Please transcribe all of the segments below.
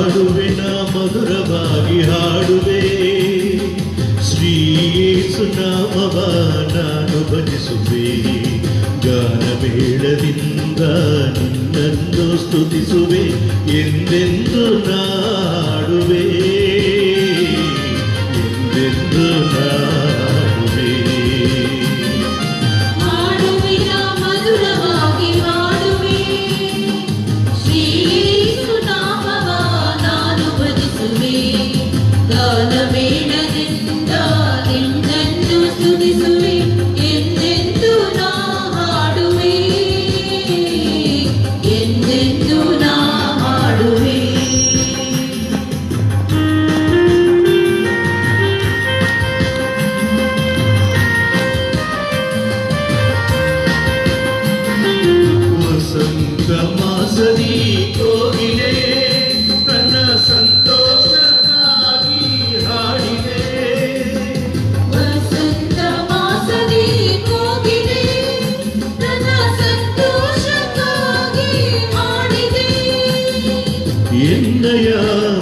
ಹಾಡುವೆ ನಾ ಮಧುರವಾಗಿ ಹಾಡುವೆ, ಶ್ರೀ ಯೇಸು ನಾಮವ ನಾನು ಭಜಿಸುವೆ. ಗಾನಮೇಳದಿಂದ ನಿನ್ನನ್ನು ಸ್ತುತಿಸುವೆ, ಎಂದೆಂದು ನಾಡುವೆ, ಎಂದೆಂದು ನಾಡುವೆ. ಮಾಸದಿ ಕೋಗಿಲೆ ತನ್ನ ಸಂತೋಷಕ್ಕಾಗಿ ಹಾಡಿದೆ, ವಸಂತ ಮಾಸದಿ ಕೋಗಿಲೆ ತನ್ನ ಸಂತೋಷಕ್ಕಾಗಿ ಹಾಡಿದೆ. ಎನ್ನಯ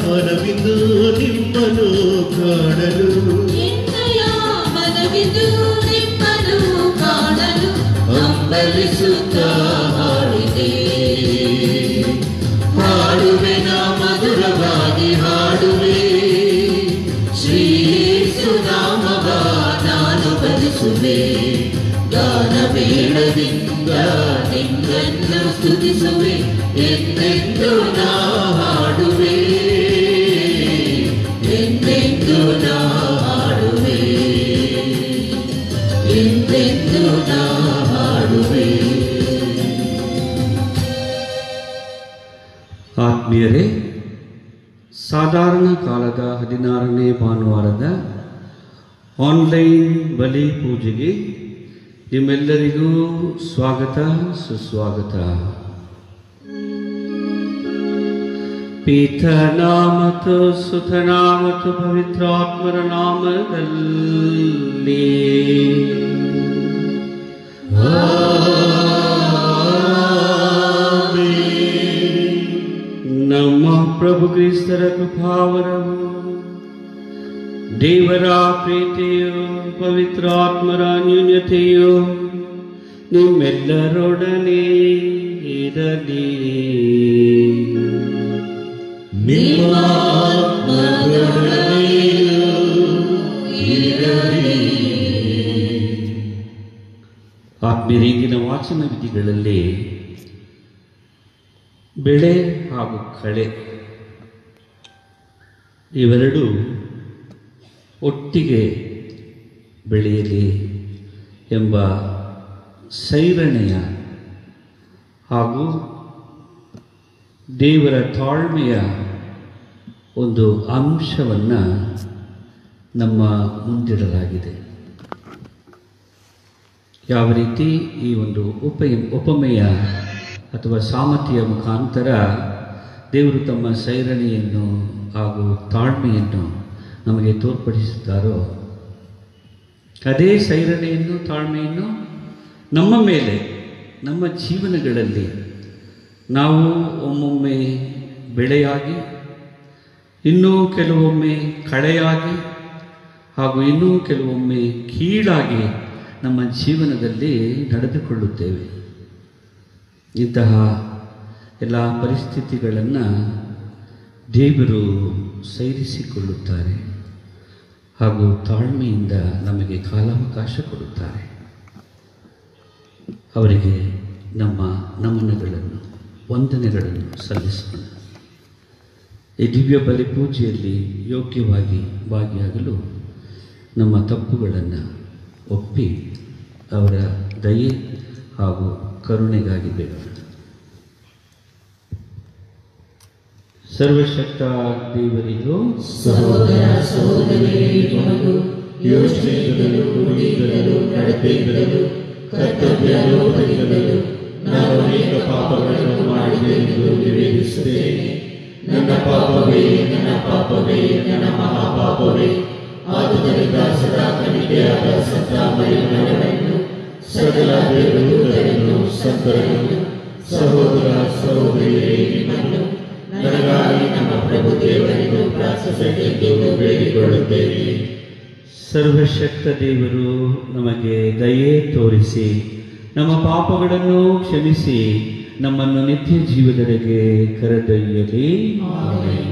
ಮನವಿಂದು ನಿಮ್ಮನು ಕಾಣಲು, ಎನ್ನಯ ಮನವಿಂದು ನಿಮ್ಮನು ಕಾಣಲು ಹಂಬಲಿಸುತ್ತಾ ಹಾಡಿದೆ. ಹಾಡುವೆ ನಾ ಮಧುರವಾಗಿ ಹಾಡುವೆ, ಶ್ರೀ ಯೇಸು ನಾಮವ ನಾನು ಭಜಿಸುವೆ. ಗಾನಮೇಳದಿಂದ ನಿನ್ನನ್ನು ಸ್ತುತಿಸುವೆ, ಎಂದೆಂದು ನಾ ಹಾಡುವೆ, ಎಂದೆಂದು ನಾ ಹಾಡುವೆ, ಎಂದೆಂದು ನಾ ಹಾಡುವೆ. ಆತ್ಮೀಯರೇ, ಸಾಧಾರಣ ಕಾಲದ 16ನೇ ಭಾನುವಾರದ ಆನ್ಲೈನ್ ಬಲಿ ಪೂಜೆಗೆ ನಿಮ್ಮೆಲ್ಲರಿಗೂ ಸ್ವಾಗತ ಸುಸ್ವಾಗತ. ಪಿತನ ಮತ್ತು ಸುತನ ಮತ್ತು ಪವಿತ್ರಾತ್ಮರ ನಾಮದಲ್ಲಿ ನಮ್ಮ ಪ್ರಭು ಕ್ರಿಸ್ತರ ಕೃಪಾವರವು, ದೇವರ ಪ್ರೀತಿಯು, ಪವಿತ್ರಾತ್ಮರ ನ್ಯೂನ್ಯತೆಯು ನಿಮ್ಮೆಲ್ಲರೊಡನೆ ಇರಲಿ. ನಿಮ್ಮ ಆತ್ಮದೊಡನೆಯೂ ಇರಲಿ. ಆತ್ಮೀಯರಿಗಿನ ವಾಚನ ವಿಧಿಗಳಲ್ಲಿ ಬೆಳೆ ಹಾಗೂ ಕಳೆ ಇವೆರಡೂ ಒಟ್ಟಿಗೆ ಬೆಳೆಯಲಿ ಎಂಬ ಸೈರಣೆಯ ಹಾಗೂ ದೇವರ ತಾಳ್ಮೆಯ ಒಂದು ಅಂಶವನ್ನು ನಮ್ಮ ಮುಂದಿಡಲಾಗಿದೆ. ಯಾವ ರೀತಿ ಈ ಒಂದು ಉಪಮೆಯ ಅಥವಾ ಸಾಮರ್ಥ್ಯ ಮುಖಾಂತರ ದೇವರು ತಮ್ಮ ಸೈರಣೆಯನ್ನು ಹಾಗೂ ತಾಳ್ಮೆಯನ್ನು ನಮಗೆ ತೋರ್ಪಡಿಸುತ್ತಾರೋ, ಅದೇ ಸೈರಣೆಯನ್ನು ತಾಳ್ಮೆಯನ್ನು ನಮ್ಮ ಮೇಲೆ, ನಮ್ಮ ಜೀವನಗಳಲ್ಲಿ ನಾವು ಒಮ್ಮೊಮ್ಮೆ ಬೆಳೆಯಾಗಿ, ಇನ್ನೂ ಕೆಲವೊಮ್ಮೆ ಕಳೆಯಾಗಿ, ಹಾಗೂ ಇನ್ನೂ ಕೆಲವೊಮ್ಮೆ ಕೀಳಾಗಿ ನಮ್ಮ ಜೀವನದಲ್ಲಿ ನಡೆದುಕೊಳ್ಳುತ್ತೇವೆ. ಇಂತಹ ಎಲ್ಲ ಪರಿಸ್ಥಿತಿಗಳನ್ನು ದೇವರು ಸೈರಿಸಿಕೊಳ್ಳುತ್ತಾರೆ ಹಾಗೂ ತಾಳ್ಮೆಯಿಂದ ನಮಗೆ ಕಾಲಾವಕಾಶ ಕೊಡುತ್ತಾರೆ. ಅವರಿಗೆ ನಮ್ಮ ನಮನಗಳನ್ನು, ವಂದನೆಗಳನ್ನು ಸಲ್ಲಿಸೋಣ. ಈ ದಿವ್ಯ ಬಲಿ ಪೂಜೆಯಲ್ಲಿ ಯೋಗ್ಯವಾಗಿ ಭಾಗಿಯಾಗಲು ನಮ್ಮ ತಪ್ಪುಗಳನ್ನು ಒಪ್ಪಿ ಅವರ ದಯೆ ಹಾಗೂ ಕರುಣೆಗಾಗಿ ಬೇಡೋಣ. ಸರ್ವಶಕ್ತ ದೇವರಿಗೂ ಸಹೋದರ ಸಹೋದರಿಯರಿಗೂ ಯೋಚನೆಯಿಂದಲೂ, ನುಡಿಯಿಂದಲೂ, ನಡತೆಯಿಂದಲೂ, ಕರ್ತವ್ಯ ಲೋಪದಿಂದಲೂ ನಾನು ಅನೇಕ ಪಾಪಗಳನ್ನು ಮಾಡಿದೆ ಎಂದು ನಿವೇದಿಸುತ್ತೇನೆ. ನನ್ನ ಪಾಪವೇ, ನನ್ನ ಪಾಪವೇ, ನನ್ನ ಮಹಾಪಾಪವೇ. ಆದುದರಿಂದ ಸದಾ ಕನಿಕೆಯಾದ ಸಂತ ಮರಿಯಮ್ಮನವರನ್ನು, ಸಕಲ ದೇವದೂತರನ್ನು, ಸಂತರನ್ನು, ಸಹೋದರ ಸಹೋದರಿಯರೇ, ನಿಮ್ಮನ್ನು ನನಗಾಗಿ ನಮ್ಮ ಪ್ರಭು ದೇವರನ್ನು ಪ್ರಾರ್ಥಿಸಬೇಕೆಂದು ಬೇಡಿಕೊಳ್ಳುತ್ತೇವೆ. ಸರ್ವಶಕ್ತ ದೇವರು ನಮಗೆ ದಯೆ ತೋರಿಸಿ ನಮ್ಮ ಪಾಪಗಳನ್ನು ಕ್ಷಮಿಸಿ ನಮ್ಮನ್ನು ನಿತ್ಯ ಜೀವದೆಡೆಗೆ ಕರೆದೊಯ್ಯಲಿ. ಆಮೆನ್.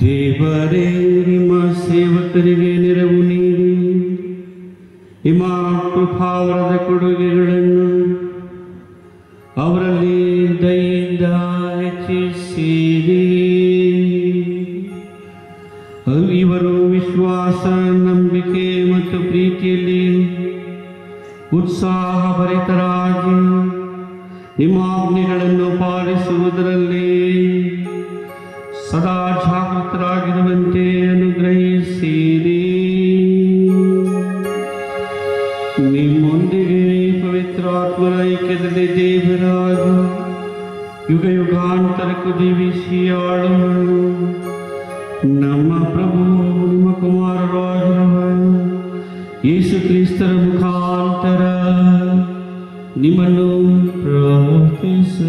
ದೇವರೇ ನಿಮ್ಮ ಸೇವಕರಿಗೆ ನೆರವು ನೀಡಿ ಕೃಪಾವರದ ಕೊಡುಗೆಗಳನ್ನು ಅವರಲ್ಲಿ ದಯೆಯಿಂದ ಹೆಚ್ಚಿಸಿರಿ. ಇವರು ವಿಶ್ವಾಸ, ನಂಬಿಕೆ ಮತ್ತು ಪ್ರೀತಿಯಲ್ಲಿ ಉತ್ಸಾಹಭರಿತರಾಗಿ ನಿಮ್ಮ ಆಜ್ಞೆಗಳನ್ನು ಪಾಲಿಸುವುದರಲ್ಲಿ ಸದಾ ಜಾಗೃತರಾಗಿರುವಂತೆ ಅನುಗ್ರಹಿಸಿರಿ. ನಿಮ್ಮೊಂದಿಗೆ ಪವಿತ್ರಾತ್ಮರ ಐಕ್ಯದಲ್ಲಿ ದೇವರಾಗಿ ಯುಗ ಯುಗಾಂತರಕ್ಕೂ ಜೀವಿಸಿ ಆಳುವ ನಮ್ಮ ಪ್ರಭು, ನಿಮ್ಮ ಕುಮಾರರಾಗಿರುವ ಯೇಸು ಕ್ರಿಸ್ತರ ಮುಖಾಂತರ ನಿಮ್ಮನ್ನು ಪ್ರಾರ್ಥಿಸುತ್ತೇವೆ.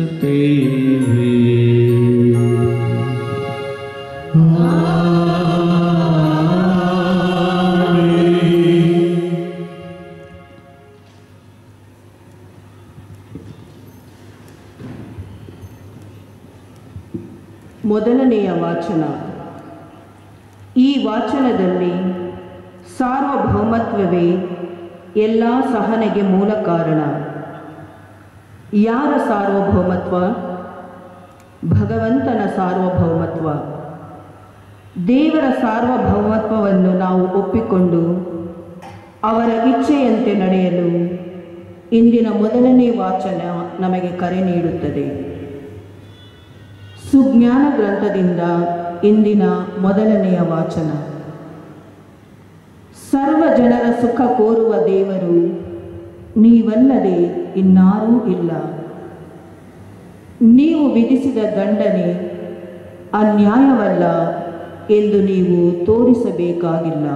ಮೊದಲನೆಯ ವಾಚನ. ಈ ವಾಚನದಲ್ಲಿ ಸಾರ್ವಭೌಮತ್ವವೇ ಎಲ್ಲ ಸಹನೆಗೆ ಮೂಲ ಕಾರಣ. ಯಾರ ಸಾರ್ವಭೌಮತ್ವ? ಭಗವಂತನ ಸಾರ್ವಭೌಮತ್ವ. ದೇವರ ಸಾರ್ವಭೌಮತ್ವವನ್ನು ನಾವು ಒಪ್ಪಿಕೊಂಡು ಅವರ ಇಚ್ಛೆಯಂತೆ ನಡೆಯಲು ಇಂದಿನ ಮೊದಲನೇ ವಾಚನ ನಮಗೆ ಕರೆ ನೀಡುತ್ತದೆ. ಸುಜ್ಞಾನ ಗ್ರಂಥದಿಂದ ಇಂದಿನ ಮೊದಲನೆಯ ವಾಚನ. ಸರ್ವ ಜನರ ಸುಖ ಕೋರುವ ದೇವರು ನೀವಲ್ಲದೆ ಇನ್ನಾರೂ ಇಲ್ಲ. ನೀವು ವಿಧಿಸಿದ ದಂಡನೆ ಅನ್ಯಾಯವಲ್ಲ ಎಂದು ನೀವು ತೋರಿಸಬೇಕಾಗಿಲ್ಲ.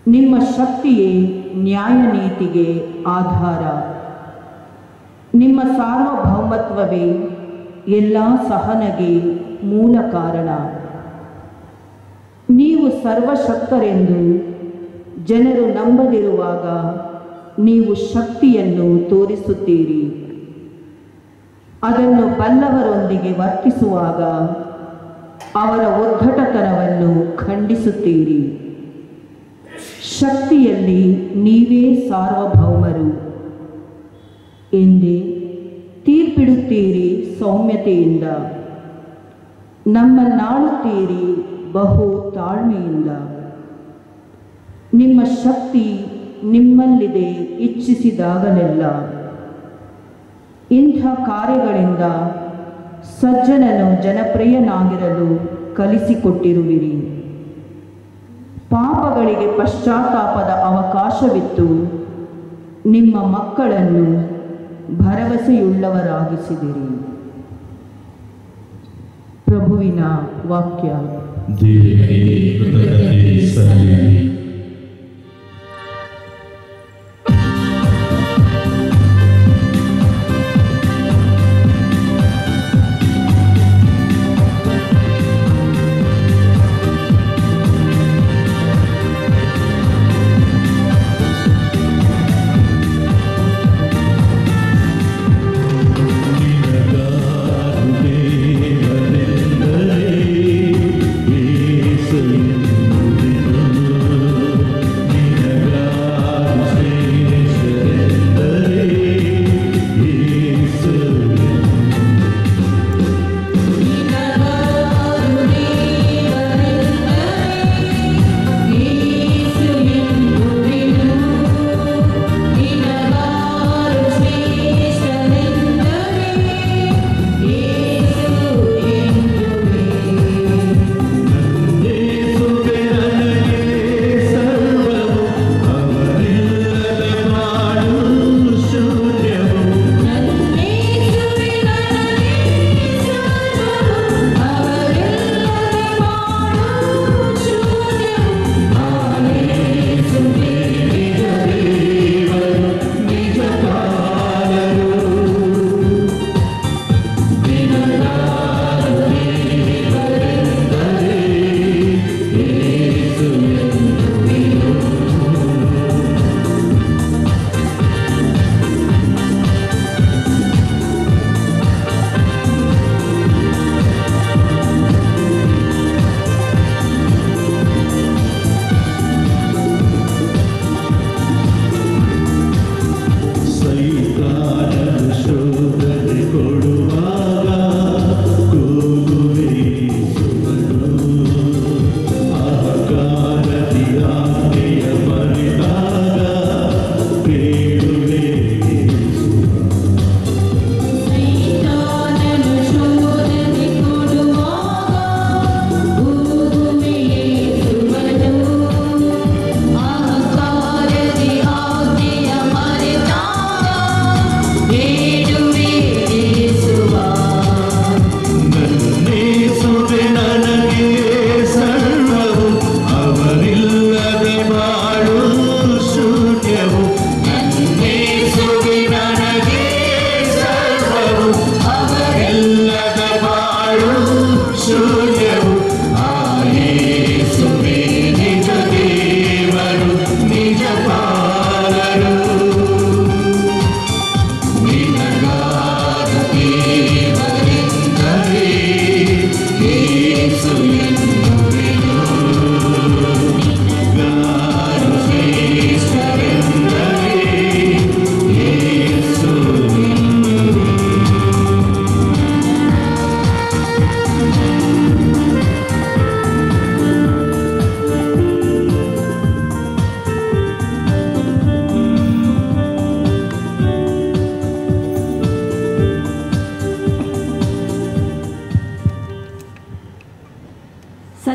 ನಿಮ್ಮ ಶಕ್ತಿಯೇ ನ್ಯಾಯ ನೀತಿಗೆ ಆಧಾರ. ನಿಮ್ಮ ಸಾರ್ವಭೌಮತ್ವವೇ ಎಲ್ಲ ಸಹನೆಗೆ ಮೂಲ ಕಾರಣ. ನೀವು ಸರ್ವಶಕ್ತರೆಂದು ಜನರು ನಂಬದಿರುವಾಗ ನೀವು ಶಕ್ತಿಯನ್ನು ತೋರಿಸುತ್ತೀರಿ. ಅದನ್ನು ಬಲ್ಲವರೊಂದಿಗೆ ವರ್ತಿಸುವಾಗ ಅವರ ಒಗ್ಗಟತನವನ್ನು ಖಂಡಿಸುತ್ತೀರಿ. ಶಕ್ತಿಯಲ್ಲಿ ನೀವೇ ಸಾರ್ವಭೌಮರು ಎಂದೇ ತೀರ್ಪಿಡುತ್ತೀರಿ. ಸೌಮ್ಯತೆಯಿಂದ ನಮ್ಮನ್ನಾಳುತ್ತೀರಿ ಬಹು ತಾಳ್ಮೆಯಿಂದ. ನಿಮ್ಮ ಶಕ್ತಿ ನಿಮ್ಮಲ್ಲಿದೆ ಇಚ್ಛಿಸಿದಾಗಲೆಲ್ಲ. ಇಂಥ ಕಾರ್ಯಗಳಿಂದ ಸಜ್ಜನನು ಜನಪ್ರಿಯನಾಗಿರಲು ಕಲಿಸಿಕೊಟ್ಟಿರುವಿರಿ. ಪಾಪಗಳಿಗೆ ಪಶ್ಚಾತ್ತಾಪದ ಅವಕಾಶವಿತ್ತು ನಿಮ್ಮ ಮಕ್ಕಳನ್ನು ಭರವಸೆಯುಳ್ಳವರಾಗಿಸಿದಿರಿ. ಪ್ರಭುವಿನ ವಾಕ್ಯ. ದೇವರಿಗೆ ಕೃತಜ್ಞತೆ ಸಲ್ಲಿಸಿ.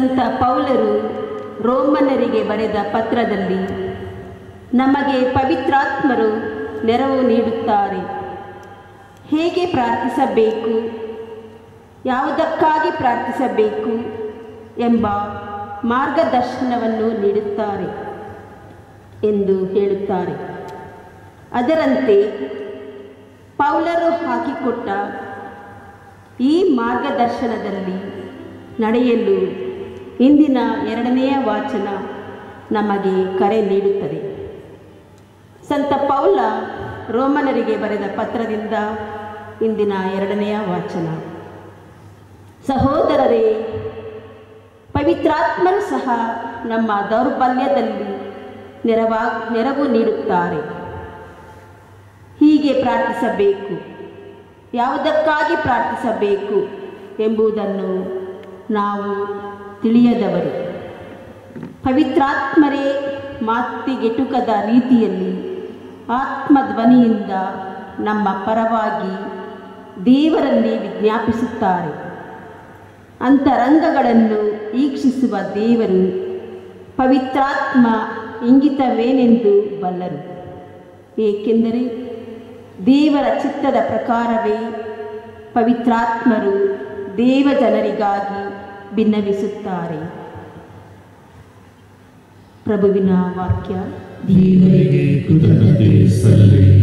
ಸಂತ ಪೌಲರು ರೋಮನ್ನರಿಗೆ ಬರೆದ ಪತ್ರದಲ್ಲಿ ನಮಗೆ ಪವಿತ್ರಾತ್ಮರು ನೆರವು ನೀಡುತ್ತಾರೆ. ಹೇಗೆ ಪ್ರಾರ್ಥಿಸಬೇಕು, ಯಾವುದಕ್ಕಾಗಿ ಪ್ರಾರ್ಥಿಸಬೇಕು ಎಂಬ ಮಾರ್ಗದರ್ಶನವನ್ನು ನೀಡುತ್ತಾರೆ ಎಂದು ಹೇಳುತ್ತಾರೆ. ಅದರಂತೆ ಪೌಲರು ಹಾಕಿಕೊಟ್ಟ ಈ ಮಾರ್ಗದರ್ಶನದಲ್ಲಿ ನಡೆಯಲು ಇಂದಿನ 2ನೆಯ ವಾಚನ ನಮಗೆ ಕರೆ ನೀಡುತ್ತದೆ. ಸಂತ ಪೌಲ ರೋಮನರಿಗೆ ಬರೆದ ಪತ್ರದಿಂದ ಇಂದಿನ 2ನೆಯ ವಾಚನ. ಸಹೋದರರೇ, ಪವಿತ್ರಾತ್ಮರು ಸಹ ನಮ್ಮ ದೌರ್ಬಲ್ಯದಲ್ಲಿ ನೆರವು ನೀಡುತ್ತಾರೆ. ಹೀಗೆ ಪ್ರಾರ್ಥಿಸಬೇಕು, ಯಾವುದಕ್ಕಾಗಿ ಪ್ರಾರ್ಥಿಸಬೇಕು ಎಂಬುದನ್ನು ನಾವು ತಿಳಿಯದವರು. ಪವಿತ್ರಾತ್ಮರೇ ಮಾತಿಗೆಟುಕದ ರೀತಿಯಲ್ಲಿ ಆತ್ಮಧ್ವನಿಯಿಂದ ನಮ್ಮ ಪರವಾಗಿ ದೇವರಲ್ಲಿ ವಿಜ್ಞಾಪಿಸುತ್ತಾರೆ. ಅಂತರಂಗಗಳನ್ನು ಈಕ್ಷಿಸುವ ದೇವರು ಪವಿತ್ರಾತ್ಮ ಇಂಗಿತವೇನೆಂದು ಬಲ್ಲರು. ಏಕೆಂದರೆ ದೇವರ ಚಿತ್ತದ ಪ್ರಕಾರವೇ ಪವಿತ್ರಾತ್ಮರು ದೇವಜನರಿಗಾಗಿ ಭಿನ್ನವಿಸುತ್ತಾರೆ. ಪ್ರಭುವಿನ ವಾಕ್ಯ. ದೇವರಿಗೆ ಕೃತಜ್ಞತೆ ಸಲ್ಲಿರಿ.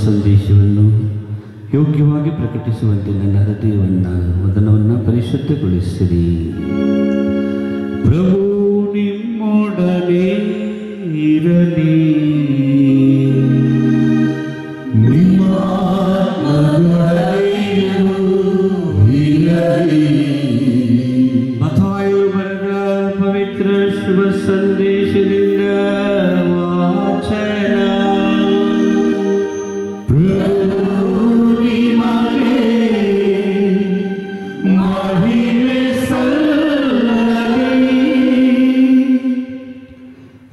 ಸಂದೇಶವನ್ನು ಯೋಗ್ಯವಾಗಿ ಪ್ರಕಟಿಸುವಂತೆ ನನ್ನ ಹೃದಯವನ್ನು ವದನವನ್ನು ಪರಿಶುದ್ಧಗೊಳಿಸಿರಿ. ಪ್ರಭು ನಿಮ್ಮೊಡನೆ ಇರಲಿ. ನಿಮ್ಮ ಮತ್ತಾಯನು ಬರೆದ ಪವಿತ್ರ ಶುಭ ಸಂದೇಶದಿಂದ ವಾಚನ.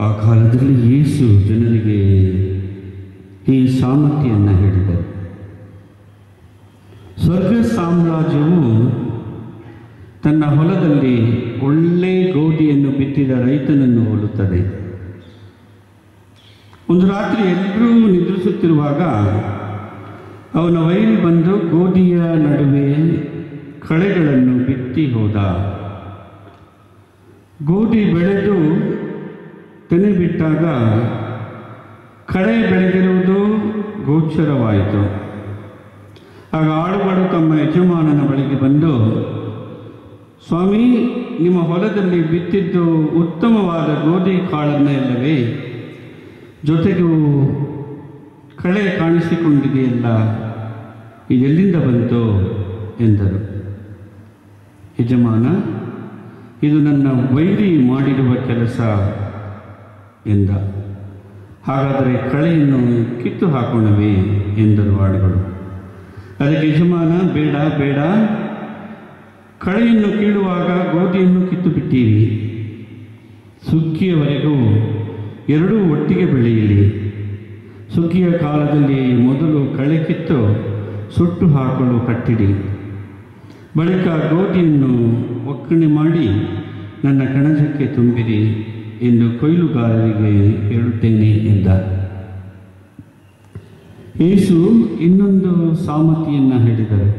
ಆ ಕಾಲದಲ್ಲಿ ಯೇಸು ಜನರಿಗೆ ಈ ಸಾಮರ್ಥ್ಯವನ್ನು ಹೇಳಿದರು. ಸ್ವರ್ಗ ಸಾಮ್ರಾಜ್ಯವು ತನ್ನ ಹೊಲದಲ್ಲಿ ಒಳ್ಳೆ ಗೋಧಿಯನ್ನು ಬಿತ್ತಿದ ರೈತನನ್ನು ಹೋಲುತ್ತದೆ. ಒಂದು ರಾತ್ರಿ ಎಲ್ಲರೂ ನಿದ್ರಿಸುತ್ತಿರುವಾಗ ಅವನ ವೈರಿ ಬಂದು ಗೋಧಿಯ ನಡುವೆ ಕಳೆಗಳನ್ನು ಬಿತ್ತಿ ಹೋದ. ಗೋಧಿ ಬೆಳೆದು ತೆನೆ ಬಿಟ್ಟಾಗ ಕಳೆ ಬೆಳೆದಿರುವುದು ಗೋಚರವಾಯಿತು. ಆಗ ಆಳುಗಳು ತಮ್ಮ ಯಜಮಾನನ ಬಳಿಗೆ ಬಂದು, ಸ್ವಾಮಿ, ನಿಮ್ಮ ಹೊಲದಲ್ಲಿ ಬಿತ್ತಿದ್ದು ಉತ್ತಮವಾದ ಗೋಧಿ ಕಾಳನ್ನೆಲ್ಲವೇ? ಜೊತೆಗೂ ಕಳೆ ಕಾಣಿಸಿಕೊಂಡಿದೆಯಲ್ಲ, ಇದೆಲ್ಲಿಂದ ಬಂತು ಎಂದರು. ಯಜಮಾನ, ಇದು ನನ್ನ ವೈರಿ ಮಾಡಿರುವ ಕೆಲಸ ಎಂದ. ಹಾಗಾದರೆ ಕಳೆಯನ್ನು ಕಿತ್ತು ಹಾಕೋಣವೇ ಎಂದರು ಆಳುಗಳು. ಅದಕ್ಕೆ ಯಜಮಾನ, ಬೇಡ ಬೇಡ, ಕಳೆಯನ್ನು ಕೀಳುವಾಗ ಗೋಧಿಯನ್ನು ಕಿತ್ತು ಬಿಟ್ಟೀರಿ. ಸುಗ್ಗಿಯವರೆಗೂ ಎರಡೂ ಒಟ್ಟಿಗೆ ಬೆಳೆಯಲಿ. ಸುಗ್ಗಿಯ ಕಾಲದಲ್ಲಿ ಮೊದಲು ಕಳೆ ಕಿತ್ತು ಸುಟ್ಟು ಹಾಕಲು ಕಟ್ಟಿಡಿ. ಬಳಿಕ ಗೋಧಿಯನ್ನು ಒಕ್ಕಣೆ ಮಾಡಿ ನನ್ನ ಕಣಜಕ್ಕೆ ತುಂಬಿರಿ ಎಂದು ಕೊಯ್ಲುಗಾರರಿಗೆ ಹೇಳುತ್ತೇನೆ ಎಂದ. ಯೇಸು ಇನ್ನೊಂದು ಸಾಮತಿಯನ್ನು ಹೇಳಿದರು.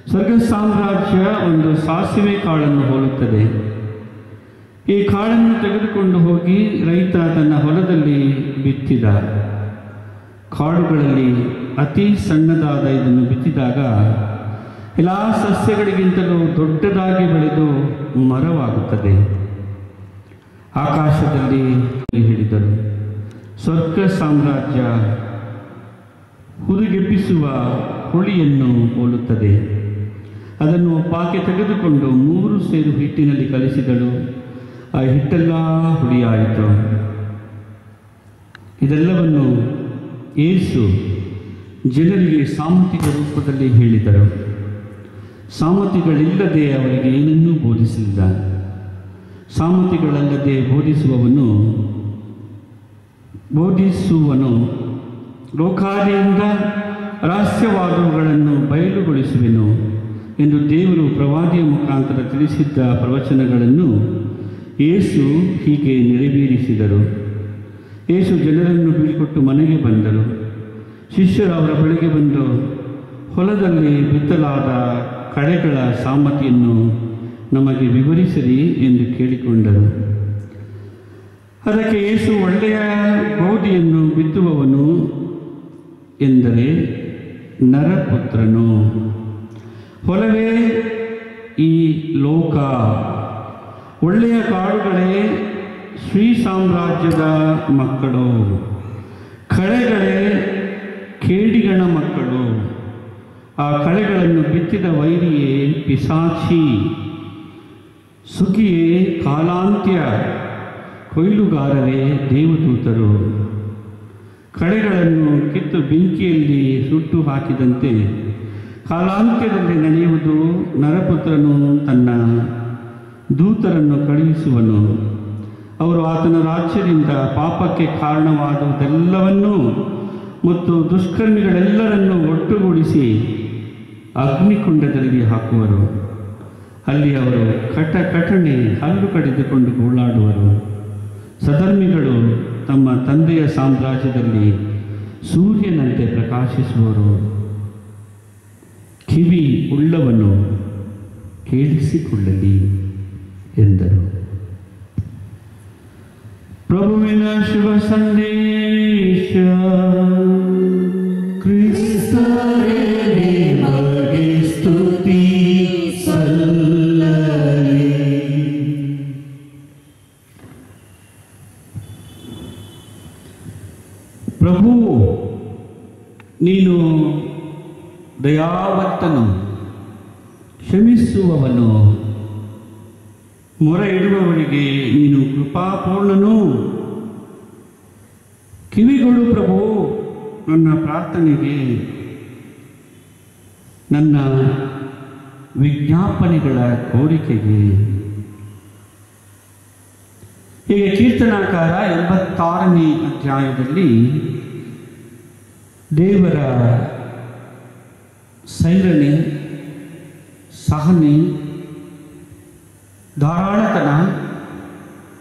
ಸ್ವರ್ಗ ಸಾಮ್ರಾಜ್ಯ ಒಂದು ಸಾಸಿವೆ ಕಾಳನ್ನು ಹೋಲುತ್ತದೆ. ಈ ಕಾಳನ್ನು ತೆಗೆದುಕೊಂಡು ಹೋಗಿ ರೈತ ತನ್ನ ಹೊಲದಲ್ಲಿ ಬಿತ್ತಿದ. ಕಾಳುಗಳಲ್ಲಿ ಅತಿ ಸಣ್ಣದಾದ ಇದನ್ನು ಬಿತ್ತಿದಾಗ ಎಲ್ಲ ಸಸ್ಯಗಳಿಗಿಂತಲೂ ದೊಡ್ಡದಾಗಿ ಬೆಳೆದು ಮರವಾಗುತ್ತದೆ. ಆಕಾಶದಲ್ಲಿ ಹೇಳಿದರು, ಸ್ವರ್ಗ ಸಾಮ್ರಾಜ್ಯ ಹುರಿಗೆಬ್ಬಿಸುವ ಹುಳಿಯನ್ನು ಹೋಲುತ್ತದೆ. ಅದನ್ನು ಪಾಕೆ ತೆಗೆದುಕೊಂಡು 3 ಸೇರು ಹಿಟ್ಟಿನಲ್ಲಿ ಕಲಿಸಿದಳು. ಆ ಹಿಟ್ಟೆಲ್ಲ ಹುಳಿಯಾಯಿತು. ಇದೆಲ್ಲವನ್ನು ಯೇಸು ಜನರಿಗೆ ಸಾಮರ್ಥ್ಯದ ರೂಪದಲ್ಲಿ ಹೇಳಿದರು. ಸಾಮರ್ಥ್ಯಗಳಿಲ್ಲದೆ ಅವರಿಗೆ ಏನನ್ನೂ ಬೋಧಿಸಲಿಲ್ಲ. ಸಾಮರ್ಥ್ಯಗಳಲ್ಲದೆ ಬೋಧಿಸುವನು ಲೋಕಾದಿಯಿಂದ ರಹಸ್ಯವಾದವುಗಳನ್ನು ಬಯಲುಗೊಳಿಸುವೆನು ಎಂದು ದೇವರು ಪ್ರವಾದಿಯ ಮುಖಾಂತರ ತಿಳಿಸಿದ್ದ ಪ್ರವಚನಗಳನ್ನು ಯೇಸು ಹೀಗೆ ನೆರವೇರಿಸಿದರು. ಯೇಸು ಜನರನ್ನು ಬೀಳ್ಕೊಟ್ಟು ಮನೆಗೆ ಬಂದರು. ಶಿಷ್ಯರು ಅವರ ಬಳಿಗೆ ಬಂದು ಹೊಲದಲ್ಲಿ ಬಿತ್ತಲಾದ ಕಳೆಗಳ ಸಾಮರ್ಥ್ಯವನ್ನು ನಮಗೆ ವಿವರಿಸಿರಿ ಎಂದು ಕೇಳಿಕೊಂಡರು. ಅದಕ್ಕೆ ಯೇಸು, ಒಳ್ಳೆಯ ಗೋಧಿಯನ್ನು ಬಿತ್ತುವವನು ಎಂದರೆ ನರಪುತ್ರನು. ಹೊಲವೇ ಈ ಲೋಕ. ಒಳ್ಳೆಯ ಕಾಳುಗಳೇ ಶ್ರೀ ಸಾಮ್ರಾಜ್ಯದ ಮಕ್ಕಳು. ಕಳೆಗಳೇ ಕೇಡಿಗಣ ಮಕ್ಕಳು. ಆ ಕಳೆಗಳನ್ನು ಬಿತ್ತಿದ ವೈರಿಯೇ ಪಿಶಾಚಿ. ಸುಗ್ಗಿಯೇ ಕಾಲಾಂತ್ಯ. ಕೊಯ್ಲುಗಾರರೇ ದೇವದೂತರು. ಕಳೆಗಳನ್ನು ಕಿತ್ತು ಬೆಂಕಿಯಲ್ಲಿ ಸುಟ್ಟು ಹಾಕಿದಂತೆ ಕಾಲಾಂತ್ಯದಲ್ಲಿ ನಡೆಯುವುದು. ನರಪುತ್ರನು ತನ್ನ ದೂತರನ್ನು ಕಳುಹಿಸುವನು. ಅವರು ಆತನ ರಾಜ್ಯದಿಂದ ಪಾಪಕ್ಕೆ ಕಾರಣವಾದುದೆಲ್ಲವನ್ನೂ ಮತ್ತು ದುಷ್ಕರ್ಮಿಗಳೆಲ್ಲರನ್ನು ಒಟ್ಟುಗೂಡಿಸಿ ಅಗ್ನಿಕುಂಡದಲ್ಲಿ ಹಾಕುವರು. ಅಲ್ಲಿ ಅವರು ಕಟಕಟನೆ ಹಲ್ಲು ಕಡಿದುಕೊಂಡು ಗೋಳಾಡುವರು. ಸಧರ್ಮಿಗಳು ತಮ್ಮ ತಂದೆಯ ಸಾಮ್ರಾಜ್ಯದಲ್ಲಿ ಸೂರ್ಯನಂತೆ ಪ್ರಕಾಶಿಸುವರು. ಕಿವಿ ಉಳ್ಳವನು ಕೇಳಿಸಿಕೊಳ್ಳಲಿ ಎಂದರು. ಪ್ರಭುವಿನ ಶುಭ ಸಂದೇಶ. ಕ್ರಿಸ್ತರೇ ನಿಮಗೆ ಸ್ತುತಿ ಸಲ್ಲಲಿ. ಪ್ರಭು, ನೀನು ದಯಾವಂತನು, ಕ್ಷಮಿಸುವವನು, ಮೊರೆ ಇಡುವವರಿಗೆ ನೀನು ಕೃಪಾಪೂರ್ಣನು. ಕಿವಿಗಳು ಪ್ರಭು ನನ್ನ ಪ್ರಾರ್ಥನೆಗೆ, ನನ್ನ ವಿಜ್ಞಾಪನೆಗಳ ಕೋರಿಕೆಗೆ. ಹೀಗೆ ಕೀರ್ತನಾಕಾರ 86ನೇ ಅಧ್ಯಾಯದಲ್ಲಿ ದೇವರ ಸೈರಣೆ, ಸಹನೆ, ಧಾರಾಳತನ,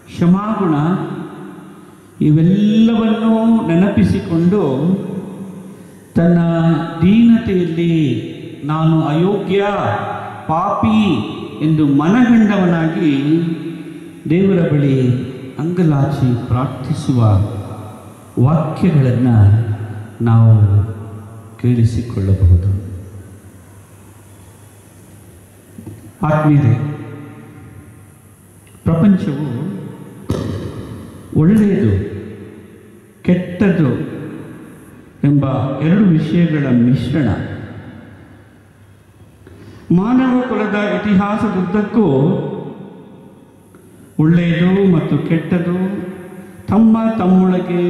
ಕ್ಷಮಾಗುಣ ಇವೆಲ್ಲವನ್ನೂ ನೆನಪಿಸಿಕೊಂಡು ತನ್ನ ದೀನತೆಯಲ್ಲಿ ನಾನು ಅಯೋಗ್ಯ, ಪಾಪಿ ಎಂದು ಮನಗಂಡವನಾಗಿ ದೇವರ ಬಳಿ ಅಂಗಲಾಚಿ ಪ್ರಾರ್ಥಿಸುವ ವಾಕ್ಯಗಳನ್ನು ನಾವು ಕೇಳಿಸಿಕೊಳ್ಳಬಹುದು. ಆತ್ಮೀಯರೇ, ಪ್ರಪಂಚವು ಒಳ್ಳೆಯದು ಕೆಟ್ಟದ್ದು ಎಂಬ ಎರಡು ವಿಷಯಗಳ ಮಿಶ್ರಣ. ಮಾನವ ಕುಲದ ಇತಿಹಾಸದುದ್ದಕ್ಕೂ ಒಳ್ಳೆಯದು ಮತ್ತು ಕೆಟ್ಟದು ತಮ್ಮೊಳಗೆ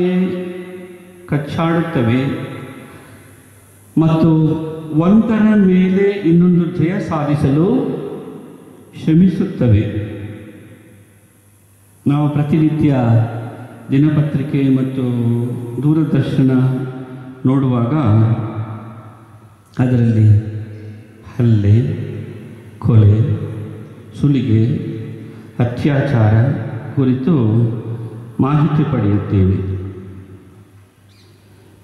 ಕಚ್ಚಾಡುತ್ತವೆ ಮತ್ತು ಒಂದರ ಮೇಲೆ ಇನ್ನೊಂದು ಜಯ ಸಾಧಿಸಲು ಶ್ರಮಿಸುತ್ತವೆ. ನಾವು ಪ್ರತಿನಿತ್ಯ ದಿನಪತ್ರಿಕೆ ಮತ್ತು ದೂರದರ್ಶನ ನೋಡುವಾಗ ಅದರಲ್ಲಿ ಹಲ್ಲೆ, ಕೊಲೆ, ಸುಲಿಗೆ, ಅತ್ಯಾಚಾರ ಕುರಿತು ಮಾಹಿತಿ ಪಡೆಯುತ್ತೇವೆ.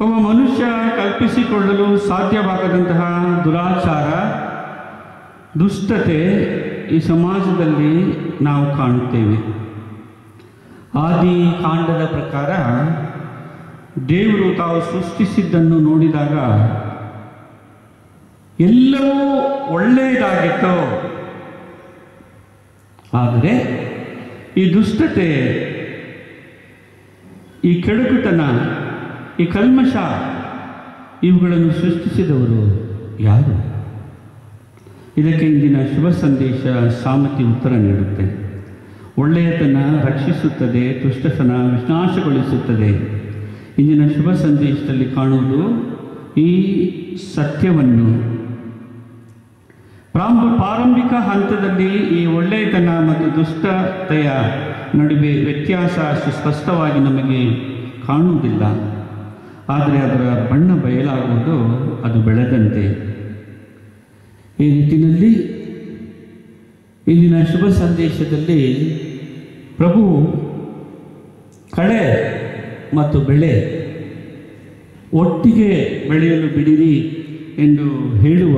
ಒಬ್ಬ ಮನುಷ್ಯ ಕಲ್ಪಿಸಿಕೊಳ್ಳಲು ಸಾಧ್ಯವಾಗದಂತಹ ದುರಾಚಾರ, ದುಷ್ಟತೆ ಈ ಸಮಾಜದಲ್ಲಿ ನಾವು ಕಾಣುತ್ತೇವೆ. ಆದಿ ಕಾಂಡದ ಪ್ರಕಾರ ದೇವರು ತಾವು ಸೃಷ್ಟಿಸಿದ್ದನ್ನು ನೋಡಿದಾಗ ಎಲ್ಲವೂ ಒಳ್ಳೆಯದಾಗಿತ್ತು. ಆದರೆ ಈ ದುಷ್ಟತೆ, ಈ ಕೆಡುಕುತನ, ಈ ಕಲ್ಮಶ ಇವುಗಳನ್ನು ಸೃಷ್ಟಿಸಿದವರು ಯಾರು? ಇದಕ್ಕೆ ಇಂದಿನ ಶುಭ ಸಂದೇಶ ಸಾಮತಿ ಉತ್ತರ ನೀಡುತ್ತೆ. ಒಳ್ಳೆಯತನ ರಕ್ಷಿಸುತ್ತದೆ, ದುಷ್ಟತನ ವಿನಾಶಗೊಳಿಸುತ್ತದೆ. ಇಂದಿನ ಶುಭ ಸಂದೇಶದಲ್ಲಿ ಕಾಣುವುದು ಈ ಸತ್ಯವನ್ನು. ಪ್ರಾರಂಭಿಕ ಹಂತದಲ್ಲಿ ಈ ಒಳ್ಳೆಯತನ ಮತ್ತು ದುಷ್ಟತೆಯ ನಡುವೆ ವ್ಯತ್ಯಾಸ ಅಷ್ಟು ಸ್ಪಷ್ಟವಾಗಿ ನಮಗೆ ಕಾಣುವುದಿಲ್ಲ. ಆದರೆ ಅದರ ಬಣ್ಣ ಬಯಲಾಗುವುದು ಅದು ಬೆಳೆದಂತೆ. ಈ ನಿಟ್ಟಿನಲ್ಲಿ ಇಂದಿನ ಶುಭ ಸಂದೇಶದಲ್ಲಿ ಪ್ರಭು ಕಳೆ ಮತ್ತು ಬೆಳೆ ಒಟ್ಟಿಗೆ ಬೆಳೆಯಲು ಬಿಡಿರಿ ಎಂದು ಹೇಳುವ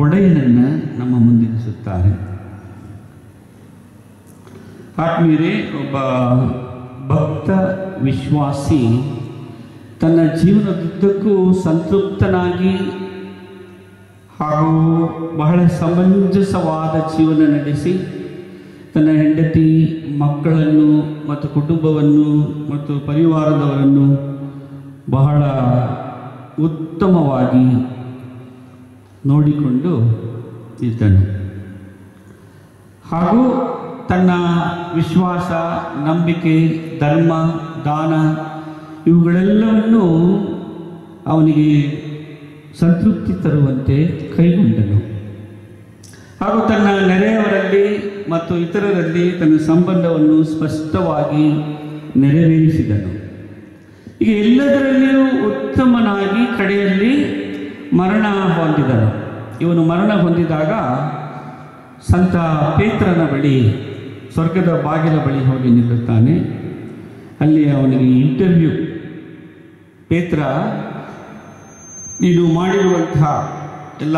ಒಡೆಯನನ್ನು ನಮ್ಮ ಮುಂದಿರಿಸುತ್ತಾರೆ. ಆತ್ಮೀಯರೇ, ಒಬ್ಬ ಭಕ್ತ ವಿಶ್ವಾಸಿ ತನ್ನ ಜೀವನದುದ್ದಕ್ಕೂ ಸಂತೃಪ್ತನಾಗಿ ಹಾಗೂ ಬಹಳ ಸಮಂಜಸವಾದ ಜೀವನ ನಡೆಸಿ ತನ್ನ ಹೆಂಡತಿ, ಮಕ್ಕಳನ್ನು ಮತ್ತು ಕುಟುಂಬವನ್ನು ಮತ್ತು ಪರಿವಾರದವರನ್ನು ಬಹಳ ಉತ್ತಮವಾಗಿ ನೋಡಿಕೊಂಡು ಇದ್ದನು. ಹಾಗೂ ತನ್ನ ವಿಶ್ವಾಸ, ನಂಬಿಕೆ, ಧರ್ಮ, ದಾನ ಇವುಗಳೆಲ್ಲವನ್ನು ಅವನಿಗೆ ಸಂತೃಪ್ತಿ ತರುವಂತೆ ಕೈಗೊಂಡನು. ಹಾಗೂ ತನ್ನ ನೆರೆಯವರಲ್ಲಿ ಮತ್ತು ಇತರರಲ್ಲಿ ತನ್ನ ಸಂಬಂಧವನ್ನು ಸ್ಪಷ್ಟವಾಗಿ ನೆರವೇರಿಸಿದನು. ಈಗ ಎಲ್ಲದರಲ್ಲಿಯೂ ಉತ್ತಮನಾಗಿ ಕಡೆಯಲ್ಲಿ ಮರಣ ಹೊಂದಿದನು. ಇವನು ಮರಣ ಹೊಂದಿದಾಗ ಸಂತ ಪೇತ್ರನ ಬಳಿ, ಸ್ವರ್ಗದ ಬಾಗಿಲ ಬಳಿ ಹೋಗಿ ನಿಲ್ಲುತ್ತಾನೆ. ಅಲ್ಲಿ ಅವನಿಗೆ ಇಂಟರ್ವ್ಯೂ, ಪೇತ್ರ, ನೀನು ಮಾಡಿರುವಂತಹ ಎಲ್ಲ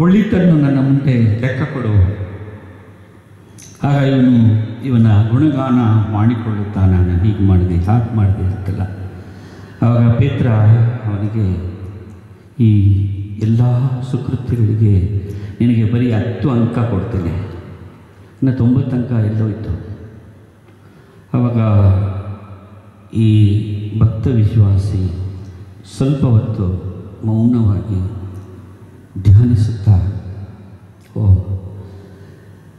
ಒಳಿತನ್ನು ನನ್ನ ಮುಂದೆ ಲೆಕ್ಕ ಕೊಡು. ಆಗ ಇವನ ಗುಣಗಾನ ಮಾಡಿಕೊಳ್ಳುತ್ತಾನೆ. ನಾನು ಹೀಗೆ ಮಾಡಿದೆ, ಹಾಗೆ ಮಾಡಿದೆ ಅಂತೆಲ್ಲ. ಆವಾಗ ಪೇತ್ರ ಅವನಿಗೆ, ಈ ಎಲ್ಲ ಸುಕೃತ್ಯಗಳಿಗೆ ನಿನಗೆ ಬರೀ 10 ಅಂಕ ಕೊಡ್ತೇನೆ, ಇನ್ನು 90 ಅಂಕ ಎಲ್ಲೋಯ್ತು. ಆವಾಗ ಈ ಭಕ್ತ ವಿಶ್ವಾಸಿ ಸ್ವಲ್ಪ ಹೊತ್ತು ಮೌನವಾಗಿ ಧ್ಯಾನಿಸುತ್ತಾ, ಓ,